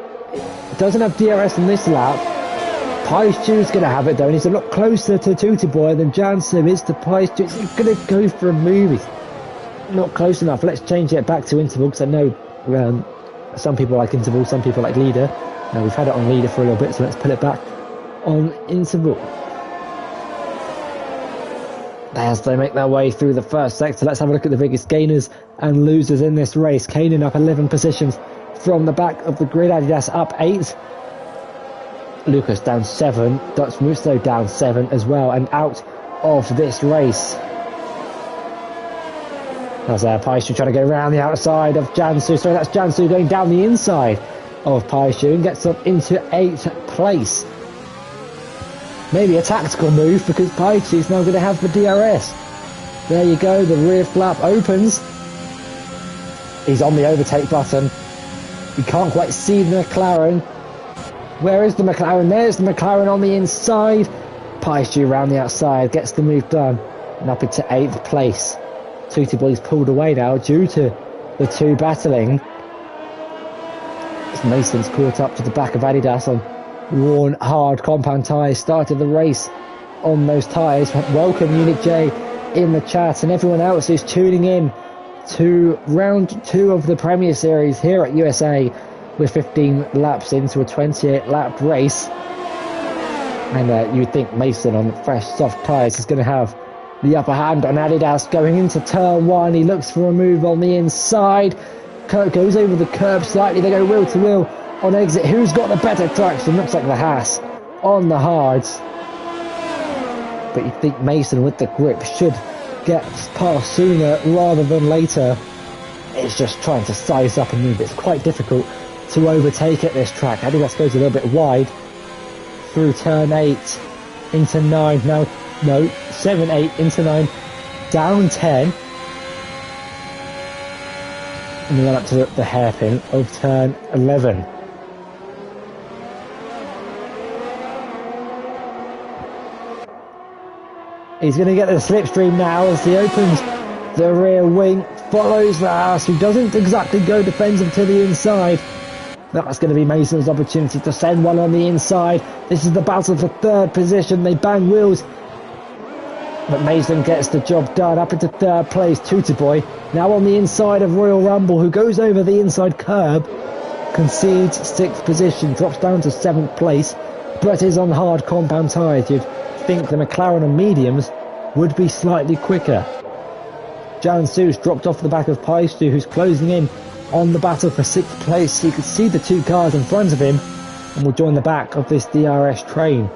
doesn't have DRS in this lap. Paishu's going to have it, though, and he's a lot closer to Tutti Boy than Jansu is to Paishu. He's going to go for a move. He's not close enough. Let's change it back to interval, because I know some people like interval, some people like leader. Now we've had it on leader for a little bit, so let's put it back on interval. As they make their way through the first sector, let's have a look at the biggest gainers and losers in this race. Kanan up 11 positions from the back of the grid. Adidas up 8. Lucas down 7. Dutch Musto down 7 as well, and out of this race. As Paishu trying to go around the outside of Jansu. Sorry, that's Jansu going down the inside of Paishu and gets up into 8th place. Maybe a tactical move, because Paishu is now going to have the DRS. There you go, the rear flap opens. He's on the overtake button. You can't quite see the McLaren. Where is the McLaren? There's the McLaren on the inside. Paishu around the outside, gets the move done, and up into 8th place. Tutti Boy's pulled away now due to the two battling. As Mason's caught up to the back of Adidas on worn hard compound tyres. Started the race on those tyres. Welcome Unit J in the chat and everyone else who's tuning in to round 2 of the Premier Series here at USA. We're 15 laps into a 28 lap race, and you'd think Mason on fresh soft tyres is going to have the upper hand on Adidas going into turn 1. He looks for a move on the inside. Kurt goes over the curb slightly. They go wheel to wheel on exit. Who's got the better traction? Looks like the Haas on the hards. But you'd think Mason with the grip should get past sooner rather than later. It's just trying to size up and move. It's quite difficult to overtake at this track. Adidas goes a little bit wide through turn 8 into 9. Now, no, 7, 8 into 9, down 10. And then up to the hairpin of turn 11. He's going to get the slipstream now as he opens the rear wing, follows the Haas, who doesn't exactly go defensive to the inside. That's going to be Mason's opportunity to send one on the inside. This is the battle for 3rd position. They bang wheels, but Mason gets the job done. Up into 3rd place. Tutti Boy now on the inside of Royal Rumble, who goes over the inside curb, concedes 6th position, drops down to 7th place. Brett is on hard compound tyres. You'd think the McLaren on mediums would be slightly quicker. Jansu's dropped off the back of Paishu, who's closing in on the battle for 6th place. You could see the 2 cars in front of him and will join the back of this DRS train.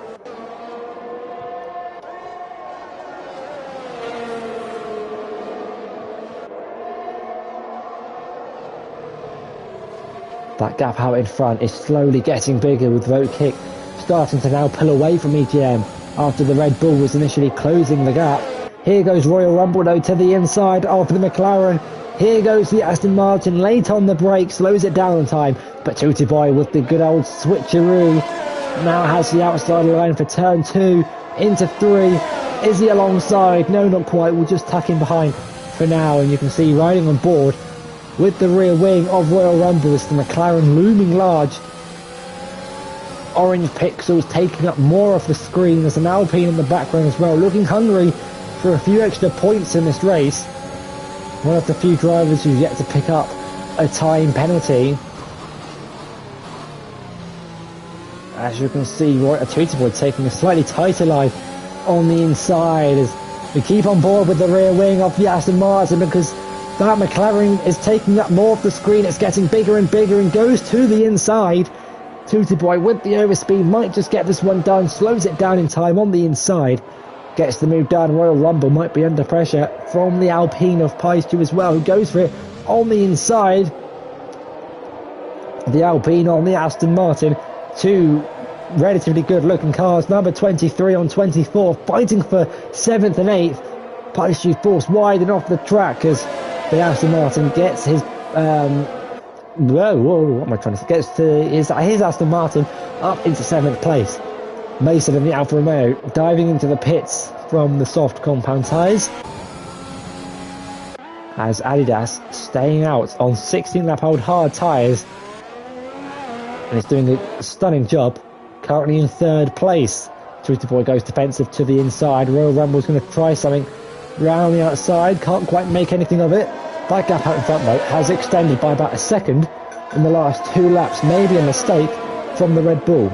That gap out in front is slowly getting bigger, with Vote Kick starting to now pull away from EGM after the Red Bull was initially closing the gap. Here goes Royal Rumble though to the inside of the McLaren. Here goes the Aston Martin, late on the brake, slows it down in time, but Tutti Boy with the good old switcheroo now has the outside line for turn 2 into 3. Is he alongside? No, not quite. We'll just tuck him behind for now, and you can see riding on board with the rear wing of Royal Rumble is the McLaren looming large. orange pixels taking up more of the screen. There's an Alpine in the background as well, looking hungry for a few extra points in this race. One of the few drivers who's yet to pick up a time penalty. As you can see, Reuter Tutiboy taking a slightly tighter line on the inside as we keep on board with the rear wing of the Aston Martin, because that McLaren is taking up more of the screen. It's getting bigger and bigger and goes to the inside. Tutiboy with the overspeed might just get this one done, slows it down in time on the inside, gets the move done. Royal Rumble might be under pressure from the Alpine of Paistu as well, who goes for it on the inside. The Alpine on the Aston Martin, two relatively good looking cars, number 23 on 24, fighting for 7th and 8th. Paistu forced wide and off the track as the Aston Martin gets his what am I trying to say? Gets to his Aston Martin up into 7th place. Mason and the Alfa Romeo diving into the pits from the soft compound tyres, as Adidas staying out on 16 lap old hard tyres, and it's doing a stunning job. Currently in 3rd place. Tutiboy goes defensive to the inside. Royal Rumble's going to try something round the outside, can't quite make anything of it. That gap out in front though has extended by about a second in the last 2 laps, maybe a mistake from the Red Bull.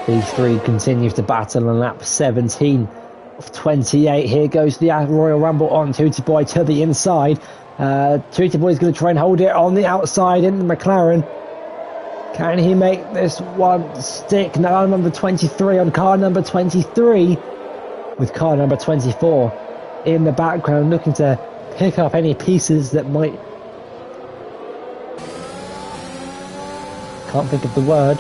These three continue to battle on lap 17 of 28. Here goes the Royal Rumble on Tutiboy to the inside. Tutiboy is going to try and hold it on the outside in the McLaren. Can he make this one stick? Now number 23 on car number 23, with car number 24 in the background looking to pick up any pieces that might... Can't think of the word.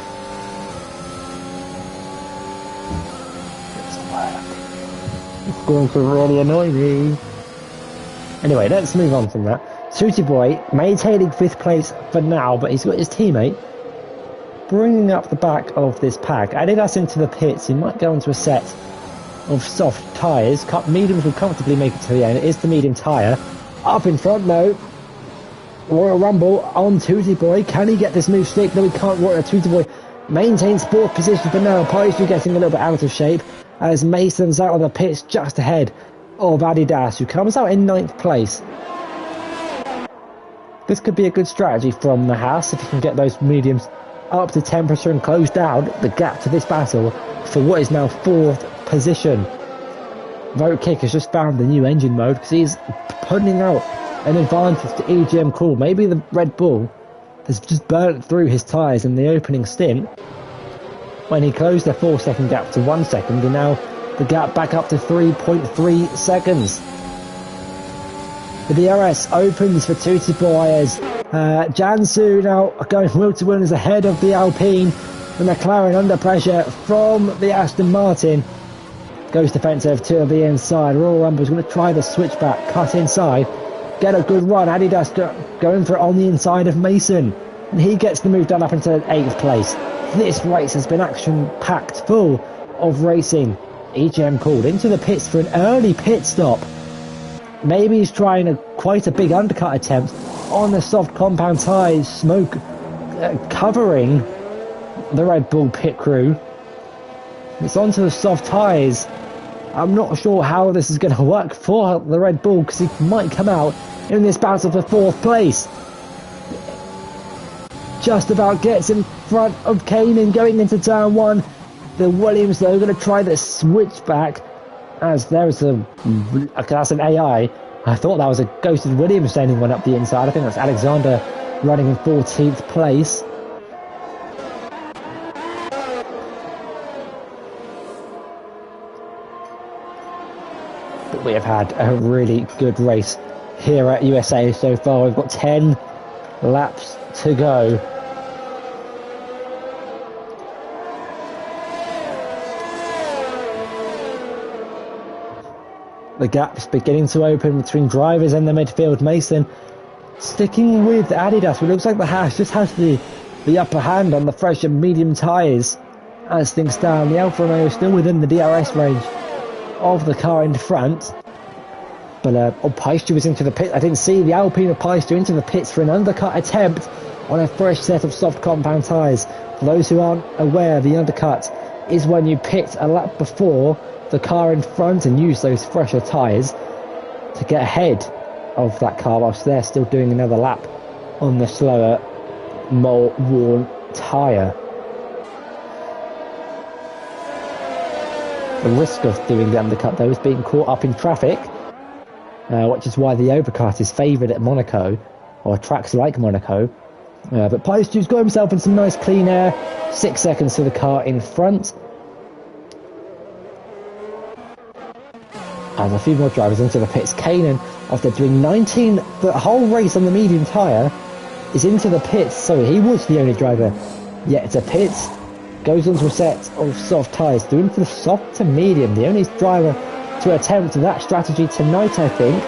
It's going to really annoy me. Anyway, let's move on from that. Tutiboy maintaining 5th place for now, but he's got his teammate bringing up the back of this pack. Adding us into the pits, he might go into a set of soft tyres. Mediums will comfortably make it to the end. It is the medium tyre. Up in front though, Royal Rumble on Tutiboy. Can he get this move stick? No, he can't. Tutiboy maintains 4th position for now. Paistu getting a little bit out of shape as Mason's out of the pits just ahead of Adidas, who comes out in 9th place. This could be a good strategy from the Haas if he can get those mediums up to temperature and close down the gap to this battle for what is now 4th position. Vote Kick has just found the new engine mode because he's putting out an advantage to EGM Cool. Maybe the Red Bull has just burnt through his tyres in the opening stint when he closed the 4-second gap to 1 second, and now the gap back up to 3.3 seconds. The DRS opens for Tutiboy as Jansu now going wheel to win is ahead of the Alpine. The McLaren under pressure from the Aston Martin. Goes defensive to the inside. Royal Rumble is going to try the switchback, cut inside, get a good run. Adidas going for it on the inside of Mason, and he gets the move done up into 8th place. This race has been action-packed full of racing. EGM called into the pits for an early pit stop. Maybe he's trying quite a big undercut attempt on the soft compound tyres, smoke covering the Red Bull pit crew. It's onto the soft tyres. I'm not sure how this is going to work for the Red Bull, because he might come out in this battle for 4th place. Just about gets in front of Kanan going into turn 1. The Williams though going to try the switchback, as there's that's an AI. I thought that was a ghosted Williams sending one up the inside. I think that's Alexander running in 14th place. But we have had a really good race here at USA so far. We've got 10 laps to go The gap's beginning to open between drivers and the midfield. Mason sticking with Adidas. It looks like the Haas just has the upper hand on the fresh and medium tyres as things stand. The Alfa Romeo is still within the DRS range of the car in front. But Peister was into the pit. I didn't see the Alpine of Peister into the pits for an undercut attempt on a fresh set of soft compound tyres. For those who aren't aware, the undercut is when you pit a lap before the car in front and use those fresher tyres to get ahead of that car whilst they're still doing another lap on the slower, more worn tyre. The risk of doing the undercut though is being caught up in traffic, which is why the overcut is favoured at Monaco, or tracks like Monaco. But Peister's got himself in some nice clean air, 6 seconds to the car in front. As a few more drivers into the pits. Kanan, after doing 19 the whole race on the medium tyre, is into the pits. So he was the only driver yet to pits. Goes onto a set of soft tyres, doing for the soft to medium. The only driver to attempt that strategy tonight, I think.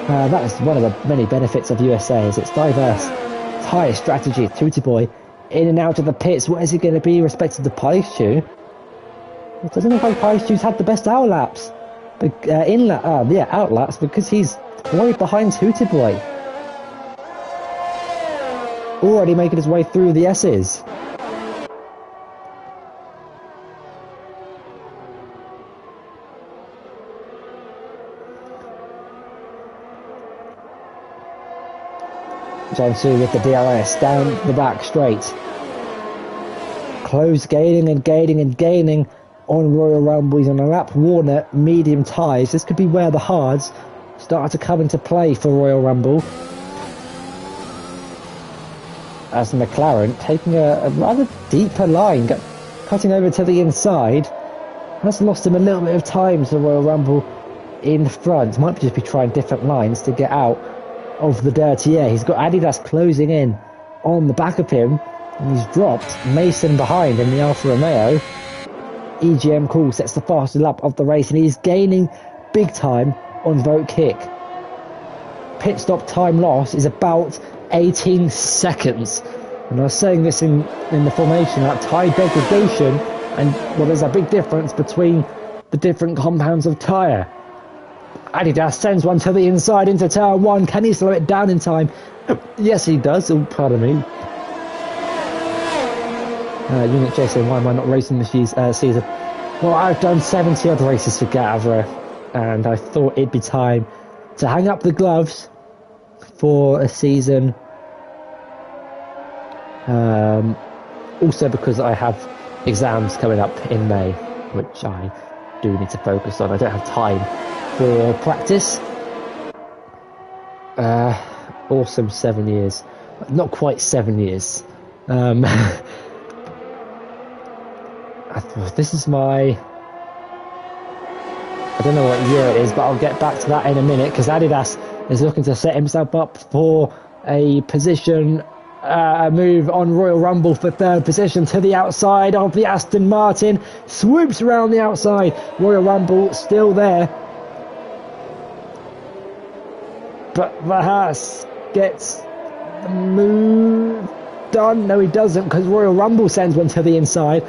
That is one of the many benefits of USA, is its diverse tyre strategy. Tutti Boy in and out of the pits. What is it going to be respected to Peister? It doesn't look like Peister's had the best out laps. Out laps, because he's quite behind Tutti Boy. Already making his way through the S's. Jiangsu with the DRS down the back straight. Close gaining and gaining and gaining on Royal Rumble. He's on a lap Warner medium tyres. This could be where the hards start to come into play for Royal Rumble. As McLaren taking a rather deeper line, cutting over to the inside. That's lost him a little bit of time to Royal Rumble in front. Might just be trying different lines to get out of the dirty air. He's got Adidas closing in on the back of him, and he's dropped Mason behind in the Alfa Romeo. EGM Cool sets the fastest lap of the race, and he's gaining big time on Vote Kick. Pit stop time loss is about 18 seconds. And I was saying this in the formation, that tyre degradation, and well, there's a big difference between the different compounds of tyre. Adidas sends one to the inside into Tower 1. Can he slow it down in time? Yes, he does. Oh, pardon me. Unit J saying, why am I not racing this season? Well, I've done 70 odd races for Gavra, and I thought it'd be time to hang up the gloves for a season. Also because I have exams coming up in May, which I do need to focus on. I don't have time for practice. Awesome 7 years. Not quite 7 years. This is my... I don't know what year it is, but I'll get back to that in a minute, because Adidas is looking to set himself up for a position, a move on Royal Rumble for third position to the outside of the Aston Martin. Swoops around the outside. Royal Rumble still there. But the Haas gets the move done. No, he doesn't, because Royal Rumble sends one to the inside.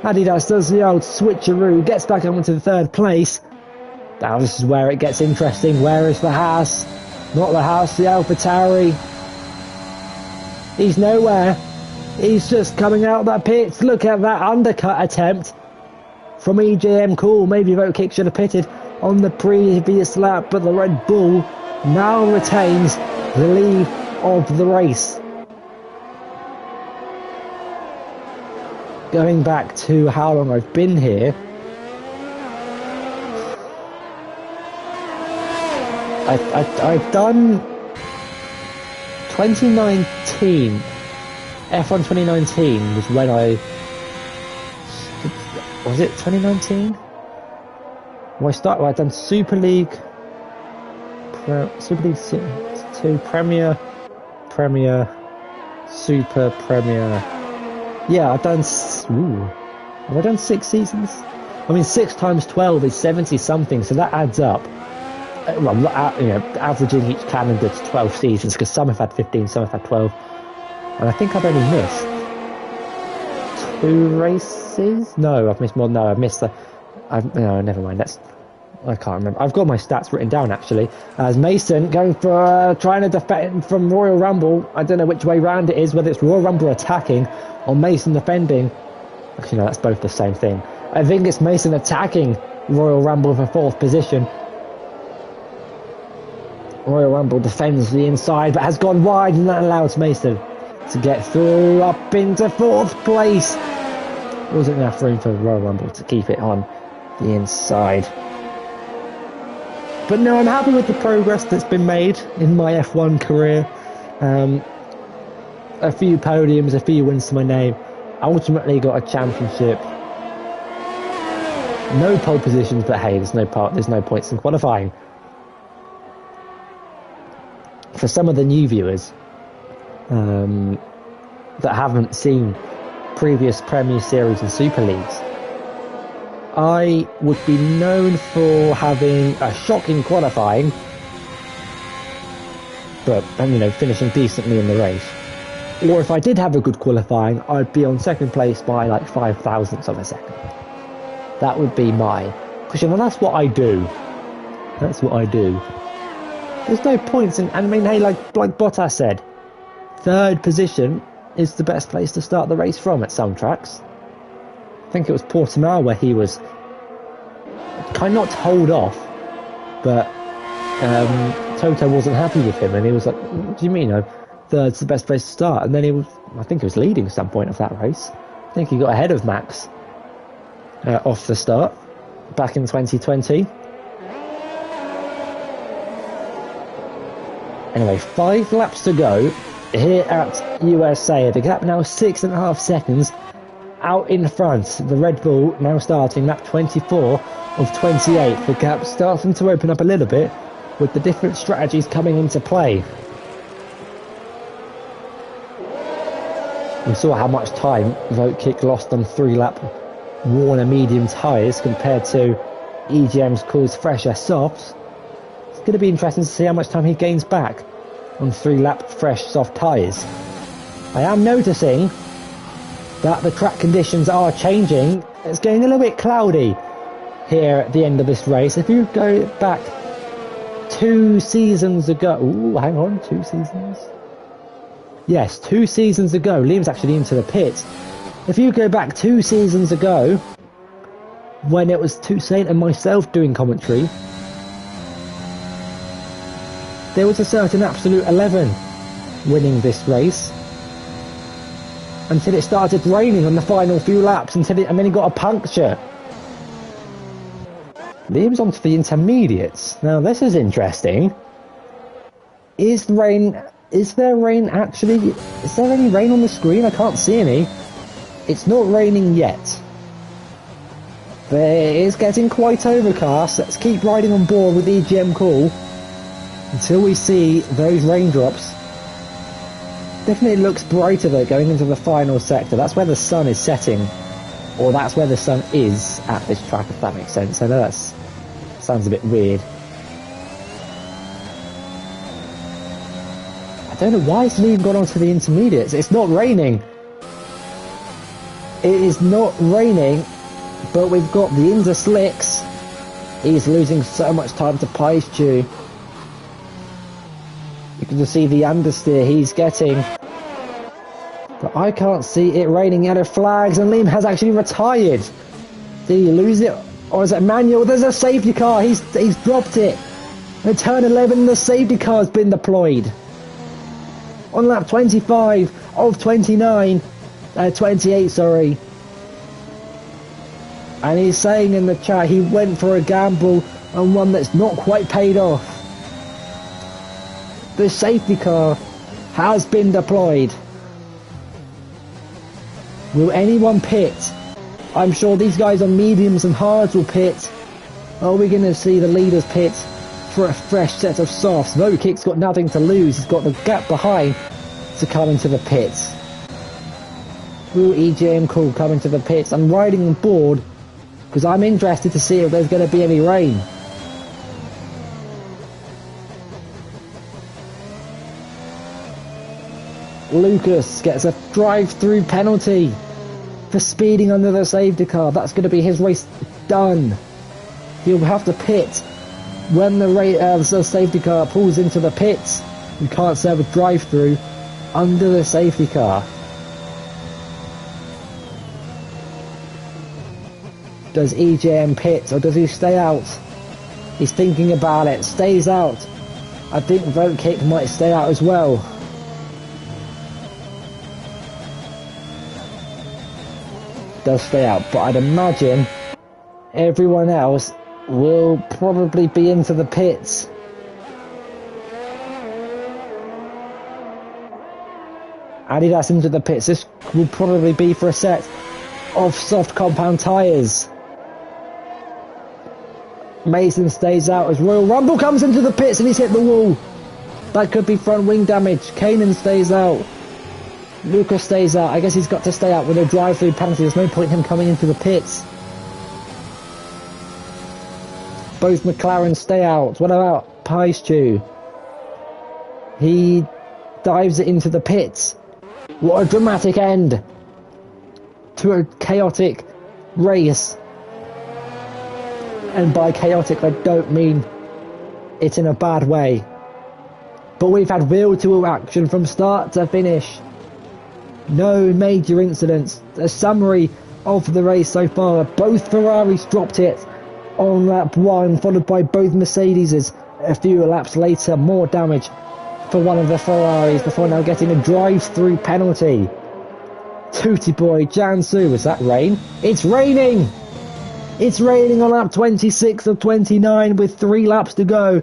Adidas does the old switcheroo, gets back onto the third place. Now this is where it gets interesting. Where is the Haas? Not the Haas, the AlphaTauri. He's nowhere. He's just coming out of that pit. Look at that undercut attempt from EJM Cool. Maybe Vote Kick should have pitted on the previous lap, but the Red Bull now retains the lead of the race. Going back to how long I've been here, I've done 2019, F1 2019 was when was it 2019? I've done Super League 2, Premier, Super, Premier. Yeah, I've done... have I done 6 seasons? I mean, 6 times 12 is 70 something, so that adds up. averaging each calendar to 12 seasons, because some have had 15, some have had 12. And I think I've only missed 2 races. No, I've missed more. No, I've missed no, never mind. I can't remember. I've got my stats written down actually. As Mason going for trying to defend from Royal Rumble. I don't know which way round it is, whether it's Royal Rumble attacking or Mason defending. Actually, no, that's both the same thing. I think it's Mason attacking Royal Rumble for 4th position. Royal Rumble defends the inside, but has gone wide, and that allows Mason to get through up into 4th place. Wasn't enough room for Royal Rumble to keep it on the inside. But no, I'm happy with the progress that's been made in my F1 career. A few podiums, a few wins to my name. Ultimately got a championship. No pole positions, but hey, there's no points in qualifying. For some of the new viewers that haven't seen previous Premier Series and Super Leagues, I would be known for having a shocking qualifying, but finishing decently in the race. Or if I did have a good qualifying, I'd be on 2nd place by like 5 thousandths of a second. That would be my push, and that's what I do. That's what I do. There's no points, and I mean, hey, like Bottas said, 3rd position is the best place to start the race from at some tracks. I think it was Portimao where he was kind of not told off, but Toto wasn't happy with him, and he was like, "What do you mean? 3rd's the best place to start?" And then I think he was leading at some point of that race. I think he got ahead of Max off the start back in 2020. Anyway, 5 laps to go here at USA. The gap now 6.5 seconds out in front. The Red Bull now starting lap 24 of 28. The gap starting to open up a little bit with the different strategies coming into play. We saw how much time Vote-Kick lost on 3-lap Warner medium tyres compared to EGM's Cool's fresher softs. It's going to be interesting to see how much time he gains back on 3-lap fresh soft tyres. I am noticing that the track conditions are changing. It's getting a little bit cloudy here at the end of this race. If you go back 2 seasons ago... Ooh, hang on, 2 seasons? Yes, 2 seasons ago. Liam's actually into the pit. If you go back 2 seasons ago, when it was Toussaint and myself doing commentary, there was a certain Absolute 11 winning this race until it started raining on the final few laps, and then he got a puncture. Liam's onto the intermediates. Now this is interesting. Is there any rain on the screen? I can't see any. It's not raining yet. But it is getting quite overcast. Let's keep riding on board with EGM Cool until we see those raindrops. Definitely looks brighter though going into the final sector. That's where the sun is setting, or that's where the sun is at this track, if that makes sense. I know that sounds a bit weird. I don't know why it's Liam gone on to the intermediates. It's not raining. It is not raining, but we've got the into slicks. He's losing so much time to Paistu. You can just see the understeer he's getting. But I can't see it raining. Yellow flags, and Liam has actually retired. Did he lose it? Or is it manual? There's a safety car. He's dropped it. At turn 11, the safety car has been deployed. On lap 25 of 28, sorry. And he's saying in the chat he went for a gamble on one that's not quite paid off. The safety car has been deployed. Will anyone pit? I'm sure these guys on mediums and hards will pit. Are we going to see the leaders pit for a fresh set of softs? Vote-Kick's got nothing to lose. He's got the gap behind to come into the pits. Will EGM Cool come into the pits? I'm riding on board because I'm interested to see if there's going to be any rain. Lucas gets a drive-through penalty for speeding under the safety car. That's going to be his race done. He'll have to pit when the safety car pulls into the pits. You can't serve a drive-through under the safety car. Does EJM pit or does he stay out? He's thinking about it. Stays out. I think Vote Kick might stay out as well. Does stay out, but I'd imagine everyone else will probably be into the pits. Adidas into the pits. This will probably be for a set of soft compound tyres. Mason stays out as Royal Rumble comes into the pits and he's hit the wall. That could be front wing damage. Kanan stays out. Lucas stays out. I guess he's got to stay out with a drive-through penalty. There's no point in him coming into the pits. Both McLaren stay out. What about Paistu? He dives it into the pits. What a dramatic end to a chaotic race. And by chaotic, I don't mean it in a bad way. But we've had wheel-to-wheel action from start to finish. No major incidents. A summary of the race so far. Both Ferraris dropped it on lap 1, followed by both Mercedes. A few laps later, more damage for one of the Ferraris before now getting a drive-through penalty. Tootie boy, Jansu, is that rain? It's raining! It's raining on lap 26 of 29 with 3 laps to go.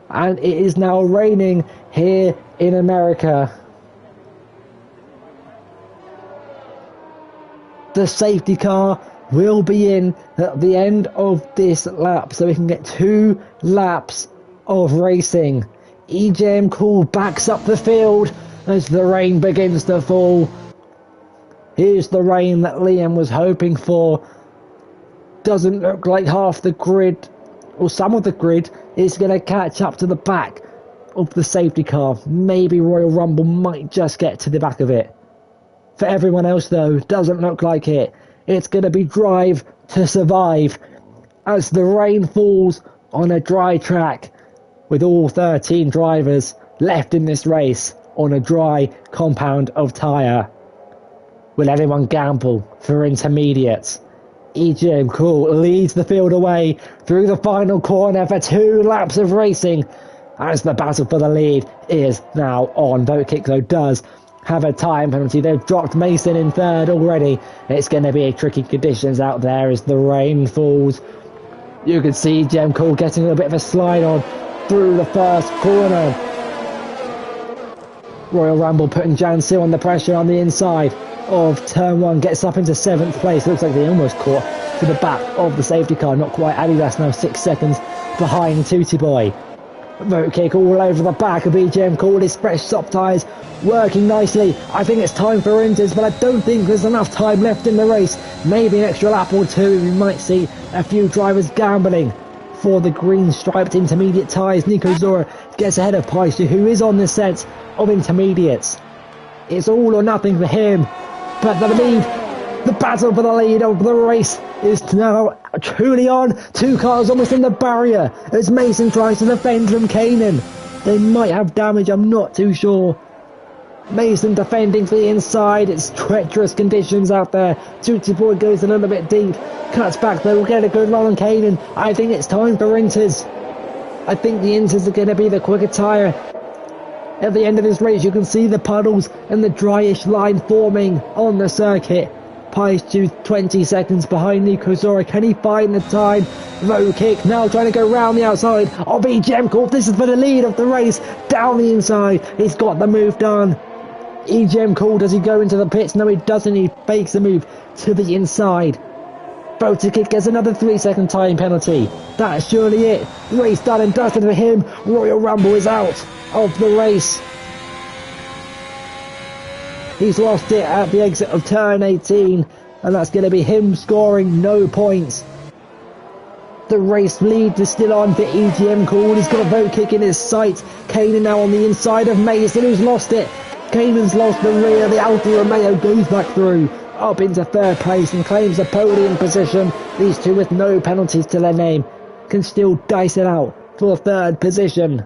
And it is now raining here in America. The safety car will be in at the end of this lap, so we can get 2 laps of racing. EJM Cool backs up the field as the rain begins to fall. Here's the rain that Liam was hoping for. Doesn't look like half the grid, or some of the grid, is going to catch up to the back of the safety car. Maybe Royal Rumble might just get to the back of it. For everyone else, though, doesn't look like it. It's going to be drive to survive as the rain falls on a dry track with all 13 drivers left in this race on a dry compound of tyre. Will anyone gamble for intermediates? EJM Cool leads the field away through the final corner for 2 laps of racing as the battle for the lead is now on. Vote Kick, though, does have a time penalty. They've dropped Mason in third already. It's going to be tricky conditions out there as the rain falls. You can see EJM Cool getting a bit of a slide on through the first corner. Royal Rumble putting Jansu on the pressure on the inside of turn 1, gets up into 7th place. Looks like they almost caught to the back of the safety car. Not quite. Adidas now 6 seconds behind Tootie Boy. Vote Kick all over the back of EJM Cool. His fresh soft tyres working nicely. I think it's time for Inters, but I don't think there's enough time left in the race. Maybe an extra lap or 2. We might see a few drivers gambling for the green striped intermediate tyres. Nico Zora gets ahead of Paistu, who is on the set of intermediates. It's all or nothing for him. But the lead, the battle for the lead of the race is now truly on. 2 cars almost in the barrier as Mason tries to defend from Kanan. They might have damage, I'm not too sure. Mason defending to the inside. It's treacherous conditions out there. Tootie Boy goes a little bit deep. Cuts back though. We'll get a good run on Kanan. I think it's time for Inters. I think the Inters are going to be the quicker tyre. At the end of this race, you can see the puddles and the dryish line forming on the circuit. Paistu 20 seconds behind Nico Zora. Can he find the time? Vote Kick now trying to go round the outside of EJM Cool. This is for the lead of the race. Down the inside. He's got the move done. EJM Cool, does he go into the pits? No, he doesn't. He fakes the move to the inside. Vote Kick gets another 3-second time penalty. That's surely it. Race done and dusted for him. Royal Rumble is out of the race. He's lost it at the exit of turn 18, and that's going to be him scoring no points. The race lead is still on for EJM Cool. He's got a Vote Kick in his sight. Kanan now on the inside of Mason, who's lost it. Cayman's lost the rear. The Alfa Romeo goes back through, up into third place and claims the podium position. These two, with no penalties to their name, can still dice it out for third position.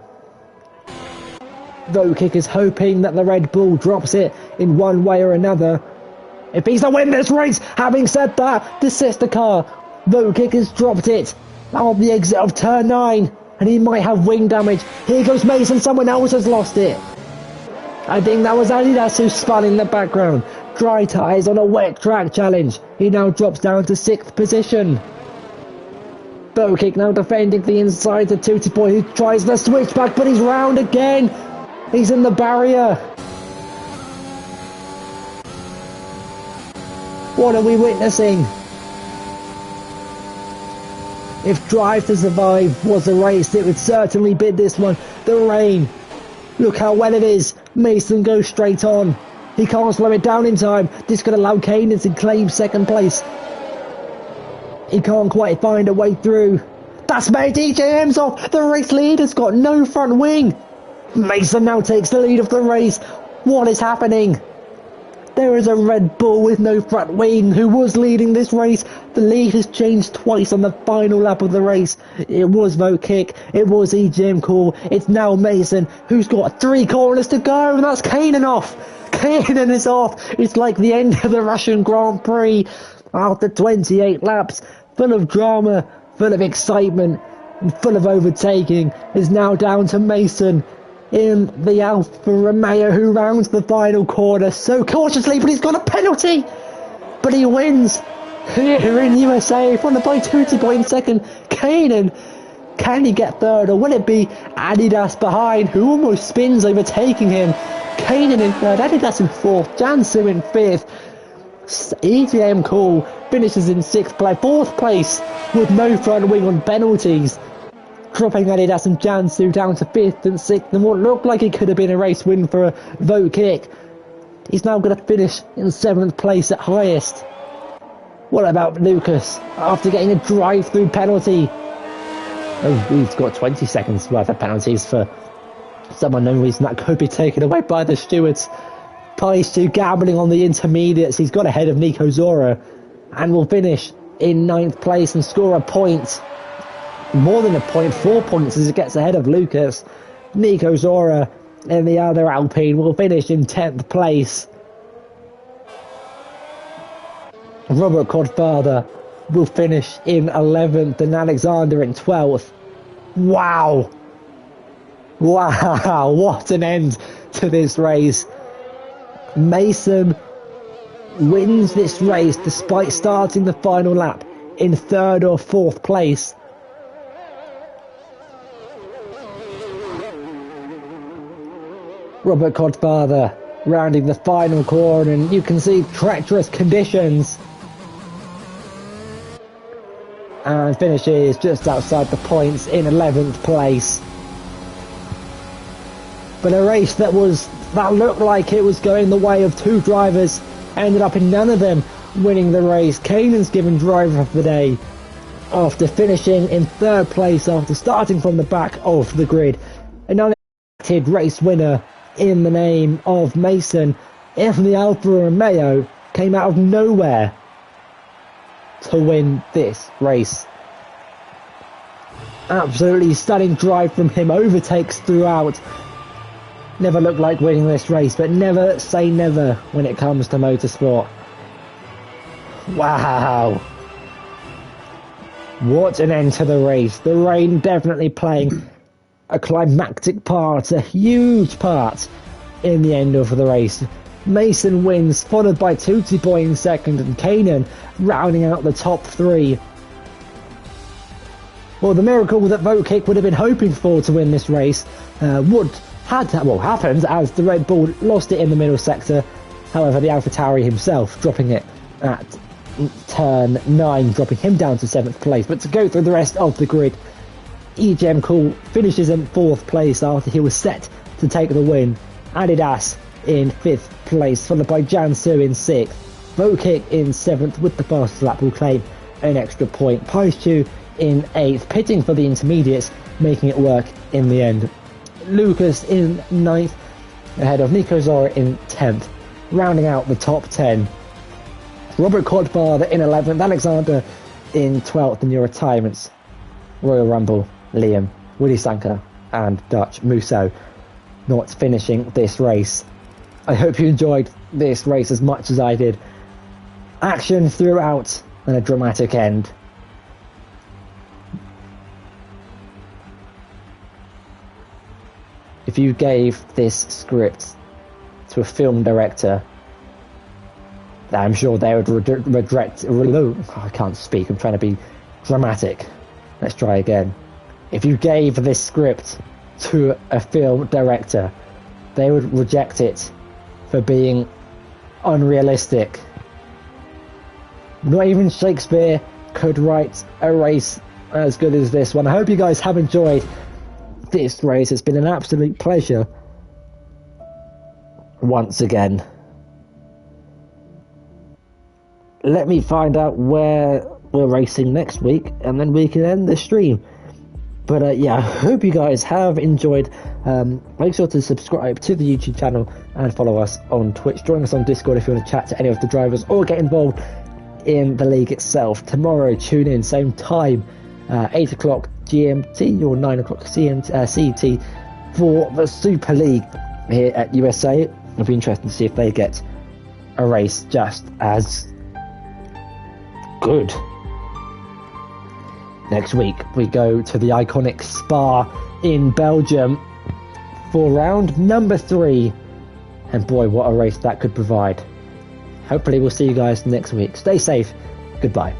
Vokic is hoping that the Red Bull drops it in one way or another if he's to win this race. Having said that, the sister car, Vokic, has dropped it on the exit of turn 9, and he might have wing damage. Here goes Mason, someone else has lost it. I think that was Adidas who spun in the background. Dry tyres on a wet track challenge. He now drops down to 6th position. Vokic now defending the inside to Tutti Boy, who tries the switchback, but he's round again. He's in the barrier. What are we witnessing? If Drive to Survive was a race, it would certainly be this one. The rain. Look how well it is. Mason goes straight on. He can't slow it down in time. This could allow Kanan to claim 2nd place. He can't quite find a way through. That's made DJM's off. The race leader's got no front wing. Mason now takes the lead of the race. What is happening? There is a Red Bull with no front wing who was leading this race. The lead has changed twice on the final lap of the race. It was Vokic, it was EGM Call, it's now Mason, who's got 3 corners to go, and that's Kanan off. Kanan is off. It's like the end of the Russian Grand Prix after 28 laps, full of drama, full of excitement, and full of overtaking. Is now down to Mason in the Alfa Romeo, who rounds the final corner so cautiously, but he's got a penalty. But he wins here in USA, followed by Tutti Boy in 2nd. Kanan, can he get 3rd, or will it be Adidas behind, who almost spins, overtaking him? Kanan in 3rd, Adidas in 4th, Jansu in 5th. EGM Call finishes in 4th place with no front wing on penalties, dropping Adidas and Jansu down to 5th and 6th, and what looked like it could have been a race win for Vokic. He's now going to finish in 7th place at highest. What about Lucas, after getting a drive-through penalty? Oh, he's got 20 seconds worth of penalties for some unknown reason that could be taken away by the stewards. Paistu gambling on the intermediates. He's got ahead of Nico Zora and will finish in 9th place and score a point. More than a point, 4 points as it gets ahead of Lucas. Nico Zora in the other Alpine will finish in 10th place. Robert Codfather will finish in 11th and Alexander in 12th. Wow! Wow, what an end to this race. Mason wins this race despite starting the final lap in 3rd or 4th place. Robert Codfather rounding the final corner, and you can see treacherous conditions, and finishes just outside the points in 11th place. But a race that looked like it was going the way of 2 drivers ended up in none of them winning the race. Kanan's given driver of the day after finishing in 3rd place after starting from the back of the grid. An unexpected race winner in the name of Mason, if the Alfa Romeo came out of nowhere to win this race. Absolutely stunning drive from him, overtakes throughout. Never looked like winning this race, but never say never when it comes to motorsport. Wow. What an end to the race. The rain definitely playing a climactic part, a huge part in the end of the race. Mason wins, followed by Tutti Boy in 2nd and Kanan rounding out the top 3. Well, the miracle that Vokic would have been hoping for to win this race happened as the Red Bull lost it in the middle sector. However, the AlphaTauri himself dropping it at turn 9, dropping him down to 7th place. But to go through the rest of the grid, EGM Cool finishes in 4th place after he was set to take the win. Adidas in 5th place, followed by Jansu in 6th. Vokic in 7th with the fastest lap will claim an extra point. Paistu in 8th, pitting for the intermediates, making it work in the end. Lucas in 9th, ahead of Nico Zora in 10th. Rounding out the top 10, Robert Kodbar in 11th, Alexander in 12th in your retirements. Royal Rumble, Liam, Willie Sanker and Dutch Musso not finishing this race. I hope you enjoyed this race as much as I did. Action throughout and a dramatic end. If you gave this script to a film director, I'm sure they would regret. I can't speak, I'm trying to be dramatic. Let's try again. If you gave this script to a film director, they would reject it for being unrealistic. Not even Shakespeare could write a race as good as this one. I hope you guys have enjoyed this race. It's been an absolute pleasure once again. Let me find out where we're racing next week and then we can end the stream. But yeah, I hope you guys have enjoyed. Make sure to subscribe to the YouTube channel and follow us on Twitch. Join us on Discord if you want to chat to any of the drivers or get involved in the league itself. Tomorrow, tune in, same time, 8 o'clock GMT or 9 o'clock CET for the Super League here at USA. It'll be interesting to see if they get a race just as good. Next week we go to the iconic Spa in Belgium for round number 3, and boy, what a race that could provide. Hopefully we'll see you guys next week. Stay safe. Goodbye.